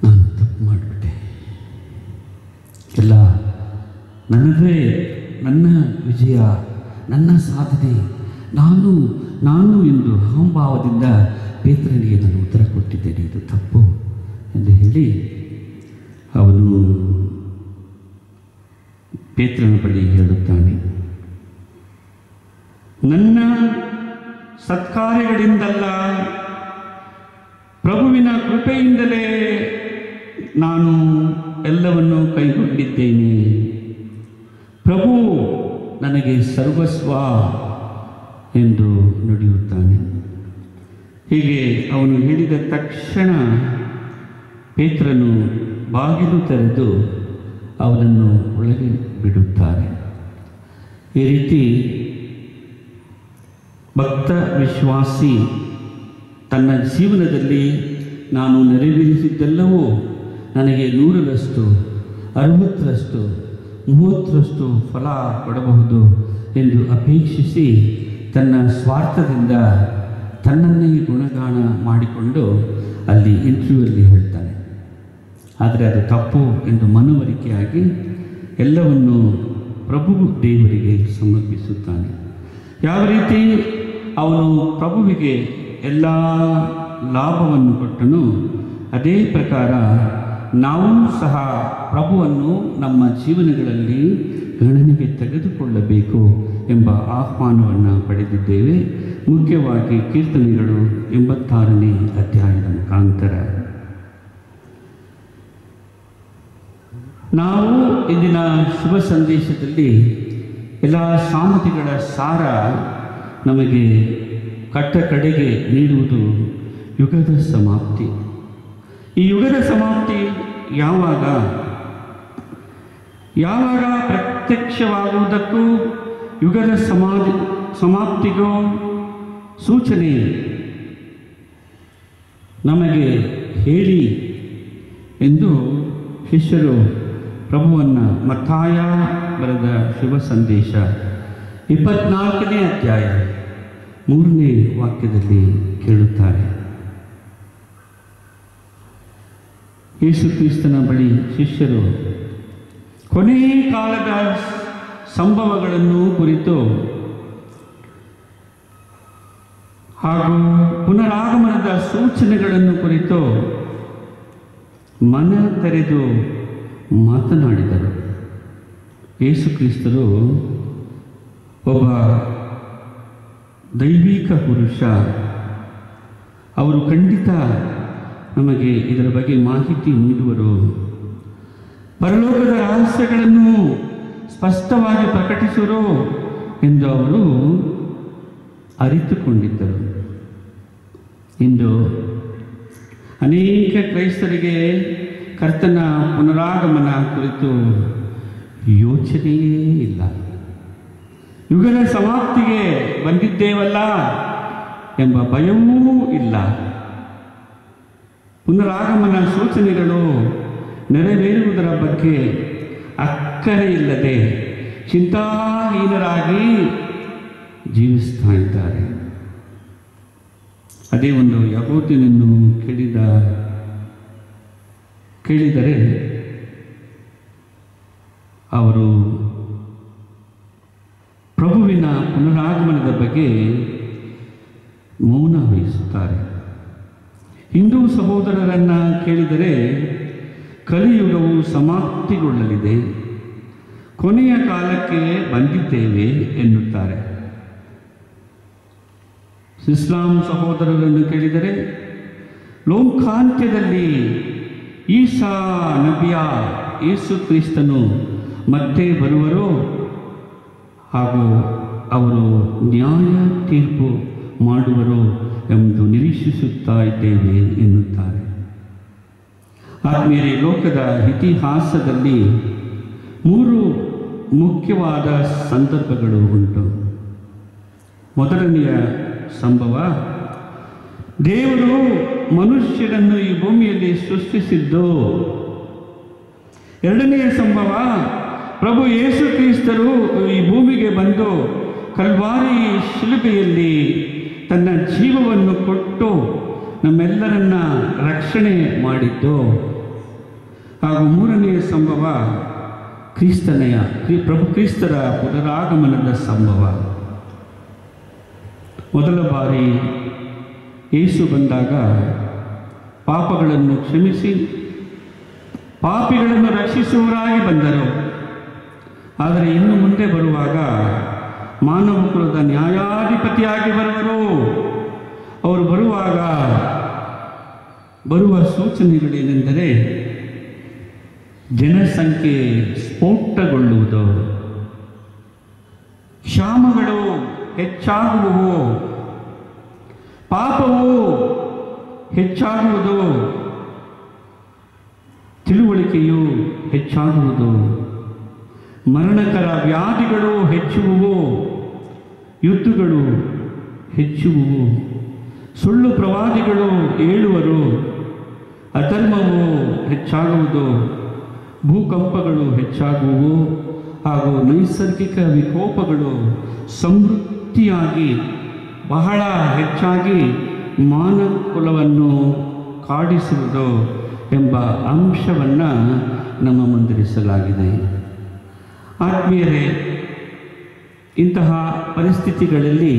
ನಾನು ತಪ್ಪು ಮಾಡಿಬಿಟ್ಟೆ, ಎಲ್ಲ ನನ್ನದೇ, ನನ್ನ ವಿಜಯ, ನನ್ನ ಸಾಧನೆ, ನಾನು ಎಂದು ಅಹಂಭಾವದಿಂದ ಪೇತ್ರನಿಗೆ ನಾನು ಉತ್ತರ ಕೊಟ್ಟಿದ್ದೇನೆ, ಇದು ತಪ್ಪು ಎಂದು ಹೇಳಿ ಅವನು ಪೇತ್ರನ ಬಳಿ ಹೇಳುತ್ತಾನೆ, ನನ್ನ ಸತ್ಕಾರ್ಯಗಳಿಂದಲ್ಲ, ಪ್ರಭುವಿನ ಕೃಪೆಯಿಂದಲೇ ನಾನು ಎಲ್ಲವನ್ನೂ ಕೈಗೊಂಡಿದ್ದೇನೆ. ಪ್ರಭು ನನಗೆ ಸರ್ವಸ್ವ ಎಂದು ನುಡಿಯುತ್ತಾನೆ. ಹೀಗೆ ಅವನು ಹೇಳಿದ ತಕ್ಷಣ ಪೇತ್ರನು ಬಾಗಿಲು ತೆರೆದು ಅವನನ್ನು ಒಳಗೆ ಬಿಡುತ್ತಾರೆ. ಈ ರೀತಿ ಭಕ್ತ ವಿಶ್ವಾಸಿ ತನ್ನ ಜೀವನದಲ್ಲಿ ನಾನು ನೆರವೇರಿಸಿದ್ದೆಲ್ಲವೂ ನನಗೆ 100ರಷ್ಟು 60ರಷ್ಟು 30ರಷ್ಟು ಫಲ ಕೊಡಬಹುದು ಎಂದು ಅಪೇಕ್ಷಿಸಿ ತನ್ನ ಸ್ವಾರ್ಥದಿಂದ ತನ್ನನ್ನೇ ಗುಣಗಾನ ಮಾಡಿಕೊಂಡು ಅಲ್ಲಿ ಇಂಟರ್ವ್ಯೂಲ್ಲಿ ಹೇಳ್ತಾನೆ. ಆದರೆ ಅದು ತಪ್ಪು ಎಂದು ಮನವರಿಕೆಯಾಗಿ ಎಲ್ಲವನ್ನು ಪ್ರಭು ದೇವರಿಗೆ ಸಮರ್ಪಿಸುತ್ತಾನೆ. ಯಾವ ರೀತಿ ಅವನು ಪ್ರಭುವಿಗೆ ಎಲ್ಲ ಲಾಭವನ್ನು ಕೊಟ್ಟನು, ಅದೇ ಪ್ರಕಾರ ನಾವು ಸಹ ಪ್ರಭುವನ್ನು ನಮ್ಮ ಜೀವನಗಳಲ್ಲಿ ಗಣನೆಗೆ ತೆಗೆದುಕೊಳ್ಳಬೇಕು ಎಂಬ ಆಹ್ವಾನವನ್ನು ಪಡೆದಿದ್ದೇವೆ. ಮುಖ್ಯವಾಗಿ ಕೀರ್ತನೆಗಳು 86ನೇ ಅಧ್ಯಾಯದ ಮುಖಾಂತರ ನಾವು ಇಂದಿನ ಶುಭ ಸಂದೇಶದಲ್ಲಿ ಎಲ್ಲ ಸಾಮತಿಗಳ ಸಾರ ನಮಗೆ ಕಡೆಗೆ ನೀಡುವುದು ಯುಗದ ಸಮಾಪ್ತಿ. ಈ ಯುಗದ ಸಮಾಪ್ತಿ ಯಾವಾಗ ಪ್ರತ್ಯಕ್ಷವಾಗುವುದಕ್ಕೂ ಯುಗದ ಸಮಾಪ್ತಿಗೂ ಸೂಚನೆ ನಮಗೆ ಹೇಳಿ ಎಂದು ಶಿಷ್ಯರು ಪ್ರಭುವನ್ನು ಮತ್ತಾಯ ಬರೆದ ಶುಭ ಸಂದೇಶ 24ನೇ ಅಧ್ಯಾಯ 3ನೇ ವಾಕ್ಯದಲ್ಲಿ ಕೇಳುತ್ತಾರೆ. ಯೇಸು ಕ್ರಿಸ್ತನ ಬಳಿ ಶಿಷ್ಯರು ಕೊನೆ ಕಾಲದ ಸಂಭವಗಳನ್ನು ಕುರಿತು ಹಾಗೂ ಪುನರಾಗಮನದ ಸೂಚನೆಗಳನ್ನು ಕುರಿತು ಮನ ತೆರೆದು ಮಾತನಾಡಿದರು. ಯೇಸು ಕ್ರಿಸ್ತರು ಒಬ್ಬ ದೈವಿಕ ಪುರುಷ. ಅವರು ಖಂಡಿತ ನಮಗೆ ಇದರ ಬಗ್ಗೆ ಮಾಹಿತಿ ನೀಡುವರು. ಪರಲೋಕದ ರಹಸ್ಯಗಳನ್ನು ಸ್ಪಷ್ಟವಾಗಿ ಪ್ರಕಟಿಸುವರು ಎಂದು ಅವರು ಅರಿತುಕೊಂಡಿದ್ದರು. ಇಂದು ಅನೇಕ ಕ್ರೈಸ್ತರಿಗೆ ಕರ್ತನ ಪುನರಾಗಮನ ಕುರಿತು ಯೋಚನೆಯೇ ಇಲ್ಲ. ಯುಗದ ಸಮಾಪ್ತಿಗೆ ಬಂದಿದ್ದೇವಲ್ಲ ಎಂಬ ಭಯವೂ ಇಲ್ಲ. ಪುನರಾಗಮನ ಸೂಚನೆಗಳು ನೆರವೇರುವುದರ ಬಗ್ಗೆ ಅಕ್ಕರೆ ಇಲ್ಲದೆ ಚಿಂತಾಹೀನರಾಗಿ ಜೀವಿಸ್ತಾ ಇದ್ದಾರೆ. ಅದೇ ಒಂದು ಯಹೂದ್ಯನನ್ನು ಕೇಳಿದರೆ ಅವರು ಪ್ರಭುವಿನ ಪುನರಾಗಮನದ ಬಗ್ಗೆ ಮೌನ ವಹಿಸುತ್ತಾರೆ. ಹಿಂದೂ ಸಹೋದರರನ್ನು ಕೇಳಿದರೆ ಕಲಿಯುಗವು ಸಮಾಪ್ತಿಗೊಳ್ಳಲಿದೆ, ಕೊನೆಯ ಕಾಲಕ್ಕೆ ಬಂದಿದ್ದೇವೆ ಎನ್ನುತ್ತಾರೆ. ಇಸ್ಲಾಂ ಸಹೋದರರನ್ನು ಕೇಳಿದರೆ ಲೋಕಾಂತ್ಯದಲ್ಲಿ ಈಸಾ ನಬಿಯ ಯೇಸು ಕ್ರಿಸ್ತನು ಮತ್ತೆ ಬರುವರು ಹಾಗೂ ಅವರು ನ್ಯಾಯ ತೀರ್ಪು ಮಾಡುವರು ಎಂದು ನಿರೀಕ್ಷಿಸುತ್ತಾ ಇದ್ದೇವೆ ಎನ್ನುತ್ತಾರೆ. ಆದ್ಮೇಲೆ ಲೋಕದ ಇತಿಹಾಸದಲ್ಲಿ 3 ಮುಖ್ಯವಾದ ಸಂದರ್ಭಗಳು ಉಂಟು. ಮೊದಲನೆಯ ಸಂಭವ, ದೇವರು ಮನುಷ್ಯರನ್ನು ಈ ಭೂಮಿಯಲ್ಲಿ ಸೃಷ್ಟಿಸಿದ್ದು. ಎರಡನೆಯ ಸಂಭವ, ಪ್ರಭು ಯೇಸು ಕ್ರಿಸ್ತರು ಈ ಭೂಮಿಗೆ ಬಂದು ಕಲ್ವಾರಿ ಶಿಲುಬೆಯಲ್ಲಿ ತನ್ನ ಜೀವವನ್ನು ಕೊಟ್ಟು ನಮ್ಮೆಲ್ಲರನ್ನ ರಕ್ಷಣೆ ಮಾಡಿದ್ದು. ಹಾಗೂ ಮೂರನೆಯ ಸಂಭವ ಪ್ರಭು ಕ್ರಿಸ್ತರ ಪುನರಾಗಮನದ ಸಂಭವ. ಮೊದಲ ಬಾರಿ ಯೇಸು ಬಂದಾಗ ಪಾಪಗಳನ್ನು ಕ್ಷಮಿಸಿ ಪಾಪಿಗಳನ್ನು ರಕ್ಷಿಸುವವರಾಗಿ ಬಂದರು. ಆದರೆ ಇನ್ನು ಮುಂದೆ ಬರುವಾಗ ಮಾನವ ಕುಲದ ನ್ಯಾಯಾಧಿಪತಿಯಾಗಿ ಬರುವರು. ಅವರು ಬರುವಾಗ ಬರುವ ಸೂಚನೆಗಳೇನೆಂದರೆ ಜನಸಂಖ್ಯೆ ಸ್ಫೋಟಗೊಳ್ಳುವುದು, ಕ್ಷಾಮಗಳು ಹೆಚ್ಚಾಗುವುವು, ಪಾಪವು ಹೆಚ್ಚಾಗುವುದು, ತಿಳುವಳಿಕೆಯು ಹೆಚ್ಚಾಗುವುದು, ಮರಣಕರ ವ್ಯಾಧಿಗಳು ಹೆಚ್ಚುವುವು, ಯುದ್ಧಗಳು ಹೆಚ್ಚುವುವು, ಸುಳ್ಳು ಪ್ರವಾದಿಗಳು ಏಳುವರು, ಅಧರ್ಮವು ಹೆಚ್ಚಾಗುವುದು, ಭೂಕಂಪಗಳು ಹೆಚ್ಚಾಗುವು, ಹಾಗೂ ನೈಸರ್ಗಿಕ ವಿಕೋಪಗಳು ಸಮೃದ್ಧಿಯಾಗಿ ಬಹಳ ಹೆಚ್ಚಾಗಿ ಮಾನವ ಕುಲವನ್ನು ಕಾಡಿಸುವುದು ಎಂಬ ಅಂಶವನ್ನು ನಮ್ಮ ಮುಂದಿರಿಸಲಾಗಿದೆ. ಆತ್ಮೀಯರೇ, ಇಂತಹ ಪರಿಸ್ಥಿತಿಗಳಲ್ಲಿ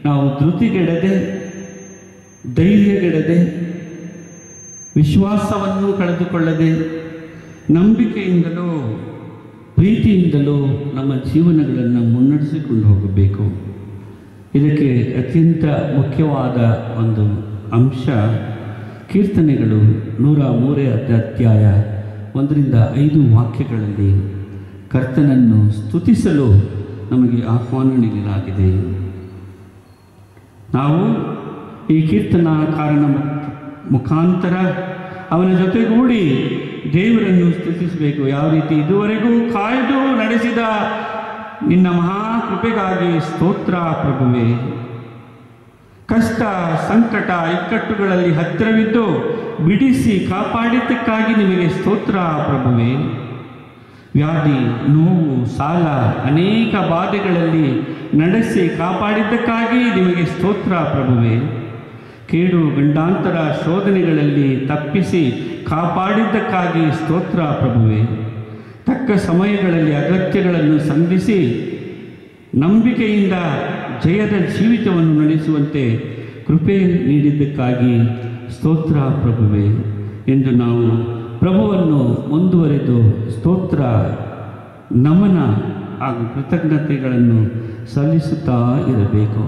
ನಾವು ಧೃತಿಗೆಡದೆ, ಧೈರ್ಯಗೆಡದೆ, ವಿಶ್ವಾಸವನ್ನು ಕಳೆದುಕೊಳ್ಳದೆ, ನಂಬಿಕೆಯಿಂದಲೂ ಪ್ರೀತಿಯಿಂದಲೂ ನಮ್ಮ ಜೀವನಗಳನ್ನು ಮುನ್ನಡೆಸಿಕೊಂಡು ಹೋಗಬೇಕು. ಇದಕ್ಕೆ ಅತ್ಯಂತ ಮುಖ್ಯವಾದ ಒಂದು ಅಂಶ ಕೀರ್ತನೆಗಳು 103 ಅಧ್ಯಾಯ 1-5 ವಾಕ್ಯಗಳಲ್ಲಿ ಕರ್ತನನ್ನು ಸ್ತುತಿಸಲು ನಮಗೆ ಆಹ್ವಾನ ನೀಡಲಾಗಿದೆ. ನಾವು ಈ ಕೀರ್ತನಾಕಾರನ ಮುಖಾಂತರ ಅವನ ಜೊತೆಗೂಡಿ ದೇವರನ್ನು ಸ್ತುತಿಸಬೇಕು. ಯಾವ ರೀತಿ? ಇದುವರೆಗೂ ಕಾಯ್ದು ನಡೆಸಿದ ನಿನ್ನ ಮಹಾಕೃಪೆಗಾಗಿ ಸ್ತೋತ್ರ ಪ್ರಭುವೇ. ಕಷ್ಟ, ಸಂಕಟ, ಇಕ್ಕಟ್ಟುಗಳಲ್ಲಿ ಹತ್ತಿರವಿದ್ದು ಬಿಡಿಸಿ ಕಾಪಾಡಿದ್ದಕ್ಕಾಗಿ ನಿಮಗೆ ಸ್ತೋತ್ರ ಪ್ರಭುವೇ. ವ್ಯಾಧಿ, ನೋವು, ಸಾಲ, ಅನೇಕ ಬಾಧೆಗಳಲ್ಲಿ ನಡೆಸಿ ಕಾಪಾಡಿದ್ದಕ್ಕಾಗಿ ನಿಮಗೆ ಸ್ತೋತ್ರ ಪ್ರಭುವೇ. ಕೇಡು, ಗಂಡಾಂತರ, ಶೋಧನೆಗಳಲ್ಲಿ ತಪ್ಪಿಸಿ ಕಾಪಾಡಿದ್ದಕ್ಕಾಗಿ ಸ್ತೋತ್ರ ಪ್ರಭುವೇ. ತಕ್ಕ ಸಮಯಗಳಲ್ಲಿ ಅಗತ್ಯಗಳನ್ನು ಸಂಧಿಸಿ ನಂಬಿಕೆಯಿಂದ ಜಯದ ಜೀವಿತವನ್ನು ನಡೆಸುವಂತೆ ಕೃಪೆ ನೀಡಿದ್ದಕ್ಕಾಗಿ ಸ್ತೋತ್ರ ಪ್ರಭುವೇ ಎಂದು ನಾವು ಪ್ರಭುವನ್ನು ಮುಂದುವರೆದು ಸ್ತೋತ್ರ, ನಮನ ಹಾಗೂ ಕೃತಜ್ಞತೆಗಳನ್ನು ಸಲ್ಲಿಸುತ್ತಾ ಇರಬೇಕು.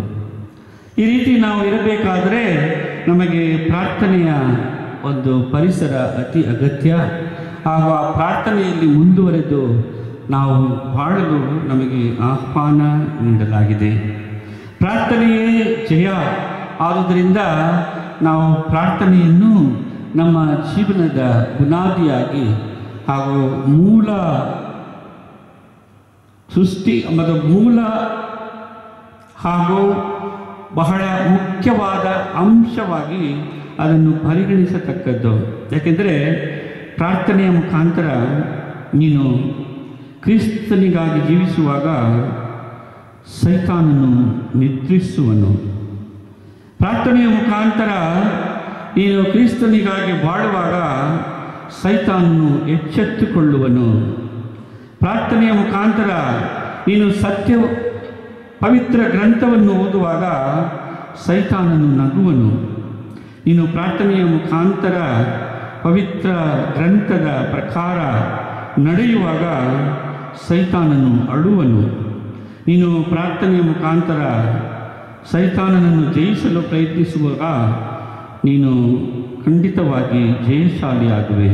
ಈ ರೀತಿ ನಾವು ಇರಬೇಕಾದರೆ ನಮಗೆ ಪ್ರಾರ್ಥನೆಯ ಒಂದು ಪರಿಸರ ಅತಿ ಅಗತ್ಯ. ಹಾಗೂ ಆ ಪ್ರಾರ್ಥನೆಯಲ್ಲಿ ಮುಂದುವರೆದು ನಾವು ಬಾಳಲು ನಮಗೆ ಆಹ್ವಾನ ನೀಡಲಾಗಿದೆ. ಪ್ರಾರ್ಥನೆಯೇ ಜಯ. ಆದುದರಿಂದ ನಾವು ಪ್ರಾರ್ಥನೆಯನ್ನು ನಮ್ಮ ಜೀವನದ ಬುನಾದಿಯಾಗಿ ಹಾಗೂ ಮೂಲ ಸೃಷ್ಟಿ ಮತ್ತು ಮೂಲ ಹಾಗೂ ಬಹಳ ಮುಖ್ಯವಾದ ಅಂಶವಾಗಿ ಅದನ್ನು ಪರಿಗಣಿಸತಕ್ಕದ್ದು. ಯಾಕೆಂದರೆ ಪ್ರಾರ್ಥನೆಯ ಮುಖಾಂತರ ನೀನು ಕ್ರಿಸ್ತನಿಗಾಗಿ ಜೀವಿಸುವಾಗ ಸೈತಾನನು ನಿದ್ರಿಸುವನು. ಪ್ರಾರ್ಥನೆಯ ಮುಖಾಂತರ ನೀನು ಕ್ರಿಸ್ತನಿಗಾಗಿ ಬಾಳುವಾಗ ಸೈತಾನನು ಎಚ್ಚೆತ್ತುಕೊಳ್ಳುವನು. ಪ್ರಾರ್ಥನೆಯ ಮುಖಾಂತರ ನೀನು ಸತ್ಯ ಪವಿತ್ರ ಗ್ರಂಥವನ್ನು ಓದುವಾಗ ಸೈತಾನನು ನಗುವನು. ನೀನು ಪ್ರಾರ್ಥನೆಯ ಮುಖಾಂತರ ಪವಿತ್ರ ಗ್ರಂಥದ ಪ್ರಕಾರ ನಡೆಯುವಾಗ ಸೈತಾನನು ಅಳುವನು. ನೀನು ಪ್ರಾರ್ಥನೆಯ ಮುಖಾಂತರ ಸೈತಾನನನ್ನು ಜಯಿಸಲು ಪ್ರಯತ್ನಿಸುವಾಗ ನೀನು ಖಂಡಿತವಾಗಿ ಜಯಶಾಲಿಯಾಗುವೆ.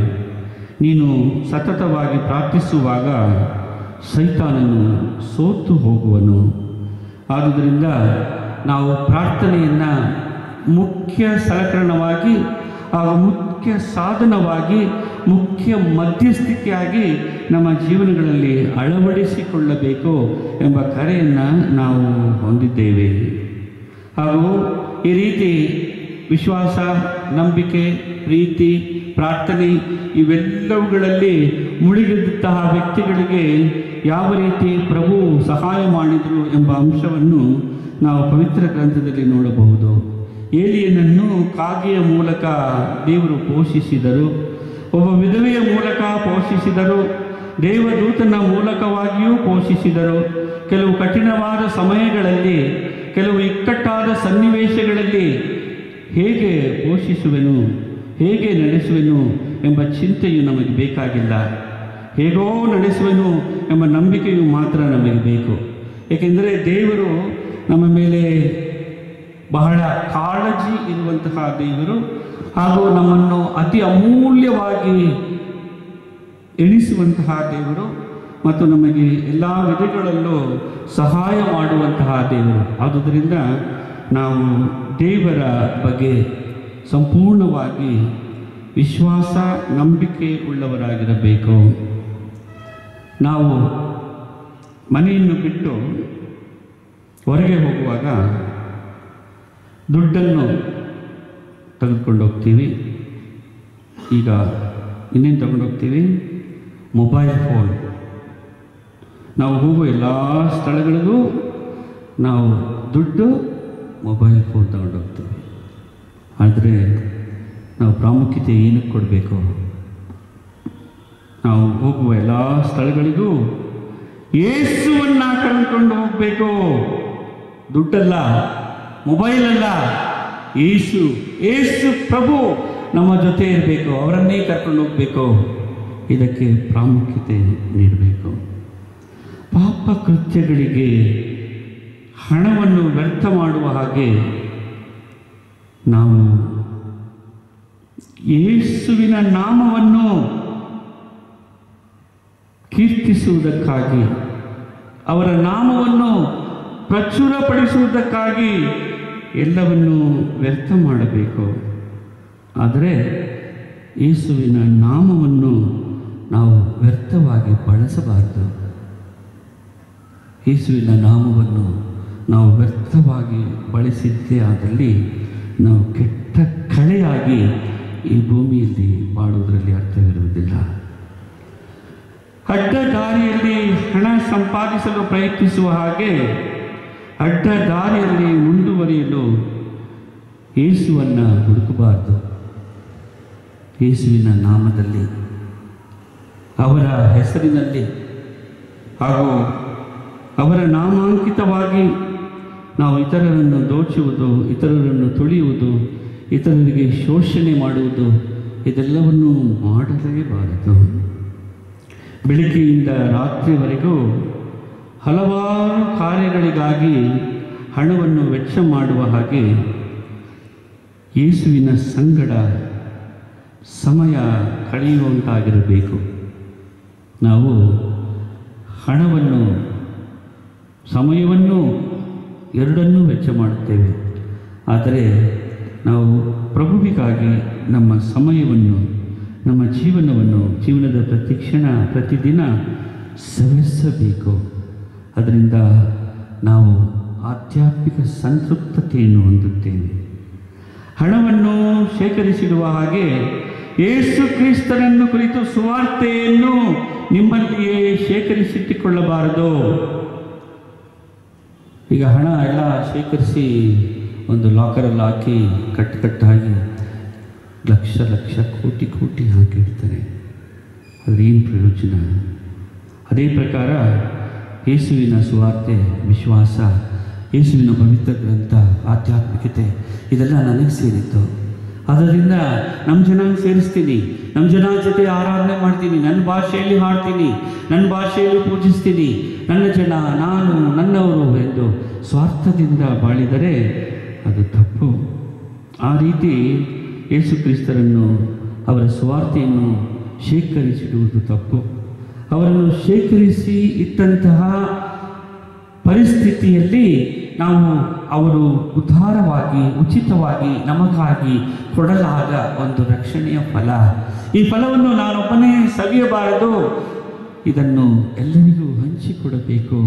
ನೀನು ಸತತವಾಗಿ ಪ್ರಾರ್ಥಿಸುವಾಗ ಸೈತಾನನು ಸೋತು ಹೋಗುವನು. ಆದುದರಿಂದ ನಾವು ಪ್ರಾರ್ಥನೆಯನ್ನು ಮುಖ್ಯ ಸಲಕರಣವಾಗಿ ಹಾಗೂ ಮುಖ್ಯ ಸಾಧನವಾಗಿ, ಮುಖ್ಯ ಮಧ್ಯಸ್ಥಿಕೆಯಾಗಿ ನಮ್ಮ ಜೀವನಗಳಲ್ಲಿ ಅಳವಡಿಸಿಕೊಳ್ಳಬೇಕು ಎಂಬ ಕರೆಯನ್ನು ನಾವು ಹೊಂದಿದ್ದೇವೆ. ಹಾಗೂ ಈ ರೀತಿ ವಿಶ್ವಾಸ, ನಂಬಿಕೆ, ಪ್ರೀತಿ, ಪ್ರಾರ್ಥನೆ ಇವೆಲ್ಲವುಗಳಲ್ಲಿ ಮುಳುಗಿದ್ದಂತಹ ವ್ಯಕ್ತಿಗಳಿಗೆ ಯಾವ ರೀತಿ ಪ್ರಭು ಸಹಾಯ ಮಾಡಿದರು ಎಂಬ ಅಂಶವನ್ನು ನಾವು ಪವಿತ್ರ ಗ್ರಂಥದಲ್ಲಿ ನೋಡಬಹುದು. ಏಲಿಯನನ್ನು ಕಾಗೆಯ ಮೂಲಕ ದೇವರು ಪೋಷಿಸಿದರು, ಒಬ್ಬ ವಿಧವೆಯ ಮೂಲಕ ಪೋಷಿಸಿದರು, ದೇವದೂತನ ಮೂಲಕವಾಗಿಯೂ ಪೋಷಿಸಿದರು. ಕೆಲವು ಕಠಿಣವಾದ ಸಮಯಗಳಲ್ಲಿ, ಕೆಲವು ಇಕ್ಕಟ್ಟಾದ ಸನ್ನಿವೇಶಗಳಲ್ಲಿ ಹೇಗೆ ಪೋಷಿಸುವೆನು, ಹೇಗೆ ನಡೆಸುವೆನು ಎಂಬ ಚಿಂತೆಯು ನಮಗೆ ಬೇಕಾಗಿಲ್ಲ. ಹೇಗೋ ನಡೆಸುವೆನು ಎಂಬ ನಂಬಿಕೆಯು ಮಾತ್ರ ನಮಗೆ ಬೇಕು. ಏಕೆಂದರೆ ದೇವರು ನಮ್ಮ ಮೇಲೆ ಬಹಳ ಕಾಳಜಿ ಇರುವಂತಹ ದೇವರು, ಹಾಗೂ ನಮ್ಮನ್ನು ಅತಿ ಅಮೂಲ್ಯವಾಗಿ ಎಣಿಸುವಂತಹ ದೇವರು, ಮತ್ತು ನಮಗೆ ಎಲ್ಲ ವಿಧಗಳಲ್ಲೂ ಸಹಾಯ ಮಾಡುವಂತಹ ದೇವರು. ಆದುದರಿಂದ ನಾವು ದೇವರ ಬಗ್ಗೆ ಸಂಪೂರ್ಣವಾಗಿ ವಿಶ್ವಾಸ, ನಂಬಿಕೆ ಉಳ್ಳವರಾಗಿರಬೇಕು. ನಾವು ಮನೆಯನ್ನು ಬಿಟ್ಟು ಹೊರಗೆ ಹೋಗುವಾಗ ದುಡ್ಡನ್ನು ತೆಗೆದುಕೊಂಡು ಹೋಗ್ತೀವಿ. ಈಗ ಇನ್ನೇನು ತಗೊಂಡೋಗ್ತೀವಿ? Mobile phone. ನಾವು ಹೋಗುವ ಎಲ್ಲ ಸ್ಥಳಗಳಿಗೂ ನಾವು ದುಡ್ಡು ಮೊಬೈಲ್ ಫೋನ್ ತಗೊಂಡೋಗ್ತೀವಿ. ಆದರೆ ನಾವು ಪ್ರಾಮುಖ್ಯತೆ ಏನಕ್ಕೆ ಕೊಡಬೇಕು? ನಾವು ಹೋಗುವ ಎಲ್ಲ ಸ್ಥಳಗಳಿಗೂ ಯೇಸುವನ್ನು ಕರೆದುಕೊಂಡು ಹೋಗಬೇಕು. ದುಡ್ಡಲ್ಲ, ಮೊಬೈಲ್ ಅಲ್ಲ, ಯೇಸು ಪ್ರಭು ನಮ್ಮ ಜೊತೆ ಇರಬೇಕು, ಅವರನ್ನೇ ಕರ್ಕೊಂಡು ಹೋಗಬೇಕು. ಇದಕ್ಕೆ ಪ್ರಾಮುಖ್ಯತೆ ನೀಡಬೇಕು. ಪಾಪ ಕೃತ್ಯಗಳಿಗೆ ಹಣವನ್ನು ವ್ಯರ್ಥ ಮಾಡುವ ಹಾಗೆ ನಾವು ಯೇಸುವಿನ ನಾಮವನ್ನು ಕೀರ್ತಿಸುವುದಕ್ಕಾಗಿ, ಅವರ ನಾಮವನ್ನು ಪ್ರಚುರಪಡಿಸುವುದಕ್ಕಾಗಿ ಎಲ್ಲವನ್ನೂ ವ್ಯರ್ಥ ಮಾಡಬೇಕು. ಆದರೆ ಯೇಸುವಿನ ನಾಮವನ್ನು ನಾವು ವ್ಯರ್ಥವಾಗಿ ಬಳಸಬಾರದು. ಯೇಸುವಿನ ನಾಮವನ್ನು ನಾವು ವ್ಯರ್ಥವಾಗಿ ಬಳಸಿದ್ದೇ ಆದಲ್ಲಿ ನಾವು ಕೆಟ್ಟ ಕಳೆಯಾಗಿ ಈ ಭೂಮಿಯಲ್ಲಿ ಬಾಳುವುದರಲ್ಲಿ ಅರ್ಥವಿರುವುದಿಲ್ಲ. ಅಡ್ಡ ದಾರಿಯಲ್ಲಿ ಹಣ ಸಂಪಾದಿಸಲು ಪ್ರಯತ್ನಿಸುವ ಹಾಗೆ ಅಡ್ಡ ದಾರಿಯಲ್ಲಿ ಮುಂದುವರಿಯಲು ಯೇಸುವನ್ನು ಹುಡುಕಬಾರದು. ಯೇಸುವಿನ ನಾಮದಲ್ಲಿ, ಅವರ ಹೆಸರಿನಲ್ಲಿ ಹಾಗೂ ಅವರ ನಾಮಾಂಕಿತವಾಗಿ ನಾವು ಇತರರನ್ನು ದೋಚುವುದು, ಇತರರನ್ನು ತುಳಿಯುವುದು, ಇತರರಿಗೆ ಶೋಷಣೆ ಮಾಡುವುದು, ಇದೆಲ್ಲವನ್ನು ಮಾಡಲೇಬಾರದು. ಬೆಳಗ್ಗೆಯಿಂದ ರಾತ್ರಿವರೆಗೂ ಹಲವಾರು ಕಾರ್ಯಗಳಿಗಾಗಿ ಹಣವನ್ನು ವೆಚ್ಚ ಮಾಡುವ ಹಾಗೆ ಯೇಸುವಿನ ಸಂಗಡ ಸಮಯ ಕಳೆಯುವಂತಾಗಿರಬೇಕು. ನಾವು ಹಣವನ್ನು, ಸಮಯವನ್ನು ಎರಡನ್ನೂ ವೆಚ್ಚ ಮಾಡುತ್ತೇವೆ. ಆದರೆ ನಾವು ಪ್ರಭುವಿಗಾಗಿ ನಮ್ಮ ಸಮಯವನ್ನು, ನಮ್ಮ ಜೀವನದ ಪ್ರತಿ ಕ್ಷಣ ಪ್ರತಿದಿನ ಸವೆಸಬೇಕು. ಅದರಿಂದ ನಾವು ಆಧ್ಯಾತ್ಮಿಕ ಸಂತೃಪ್ತತೆಯನ್ನು ಹೊಂದುತ್ತೇವೆ. ಹಣವನ್ನು ಶೇಖರಿಸಿಡುವ ಹಾಗೆ ಯೇಸು ಕ್ರಿಸ್ತನನ್ನು ಕುರಿತು ಸುವಾರ್ತೆಯನ್ನು ನಿಮ್ಮಲ್ಲಿಯೇ ಶೇಖರಿಸಿಟ್ಟುಕೊಳ್ಳಬಾರದು. ಈಗ ಹಣ ಎಲ್ಲ ಶೇಖರಿಸಿ ಒಂದು ಲಾಕರಲ್ಲಿ ಹಾಕಿ ಕಟ್ಟಾಗಿ ಲಕ್ಷ ಕೋಟಿ ಹಾಕಿರ್ತಾರೆ. ಅದೇನು ಪ್ರಯೋಜನ? ಅದೇ ಪ್ರಕಾರ ಯೇಸುವಿನ ಸುವಾರ್ತೆ, ವಿಶ್ವಾಸ, ಯೇಸುವಿನ ಪವಿತ್ರ ಗ್ರಂಥ, ಆಧ್ಯಾತ್ಮಿಕತೆ ಇದೆಲ್ಲ ನನಗೆ ಸೇರಿತ್ತು. ಆದ್ದರಿಂದ ನಮ್ಮ ಜನ ಸೇರಿಸ್ತೀನಿ, ನಮ್ಮ ಜನ ಜೊತೆ ಆರಾಧನೆ ಮಾಡ್ತೀನಿ, ನನ್ನ ಭಾಷೆಯಲ್ಲಿ ಹಾಡ್ತೀನಿ, ನನ್ನ ಭಾಷೆಯಲ್ಲಿ ಪೂಜಿಸ್ತೀನಿ, ನನ್ನ ಜನ, ನಾನು, ನನ್ನವರು ಎಂದು ಸ್ವಾರ್ಥದಿಂದ ಬಾಳಿದರೆ ಅದು ತಪ್ಪು. ಆ ರೀತಿ ಯೇಸು ಕ್ರಿಸ್ತರನ್ನು, ಅವರ ಸುವಾರ್ತೆಯನ್ನು ಶೇಖರಿಸಿಡುವುದು ತಪ್ಪು. ಅವರನ್ನು ಶೇಖರಿಸಿ ಇಟ್ಟಂತಹ ಪರಿಸ್ಥಿತಿಯಲ್ಲಿ ನಾವು ಅವರು ಉದಾರವಾಗಿ, ಉಚಿತವಾಗಿ ನಮಗಾಗಿ ಕೊಡಲಾದ ಒಂದು ರಕ್ಷಣೆಯ ಫಲ. ಈ ಫಲವನ್ನು ನಾನೊಬ್ಬನೇ ಸವಿಯಬಾರದು, ಇದನ್ನು ಎಲ್ಲರಿಗೂ ಹಂಚಿಕೊಡಬೇಕು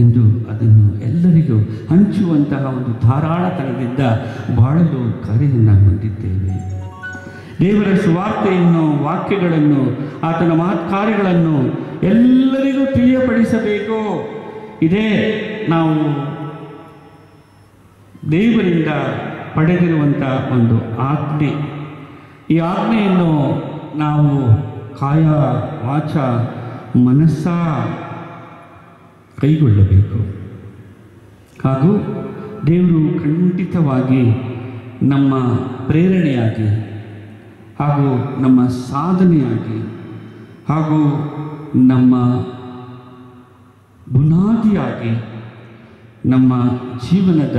ಎಂದು ಅದನ್ನು ಎಲ್ಲರಿಗೂ ಹಂಚುವಂತಹ ಒಂದು ಧಾರಾಳತನದಿಂದ ಬಾಳಲು ಕರೆಯನ್ನು ಹೊಂದಿದ್ದೇವೆ. ದೇವರ ಸುವಾರ್ತೆಯನ್ನು, ವಾಕ್ಯಗಳನ್ನು, ಆತನ ಮಹತ್ಕಾರ್ಯಗಳನ್ನು ಎಲ್ಲರಿಗೂ ತಿಳಿಯಪಡಿಸಬೇಕು. ಇದೇ ನಾವು ದೇವರಿಂದ ಪಡೆದಿರುವಂಥ ಒಂದು ಆಜ್ಞೆ. ಈ ಆಜ್ಞೆಯನ್ನು ನಾವು ಕಾಯ, ವಾಚ, ಮನಸ್ಸ ಕೈಗೊಳ್ಳಬೇಕು. ಹಾಗೂ ದೇವರು ಖಂಡಿತವಾಗಿ ನಮ್ಮ ಪ್ರೇರಣೆಯಾಗಿ ಹಾಗೂ ನಮ್ಮ ಸಾಧನೆಯಾಗಿ ಹಾಗೂ ನಮ್ಮ ಬುನಾದಿಯಾಗಿ ನಮ್ಮ ಜೀವನದ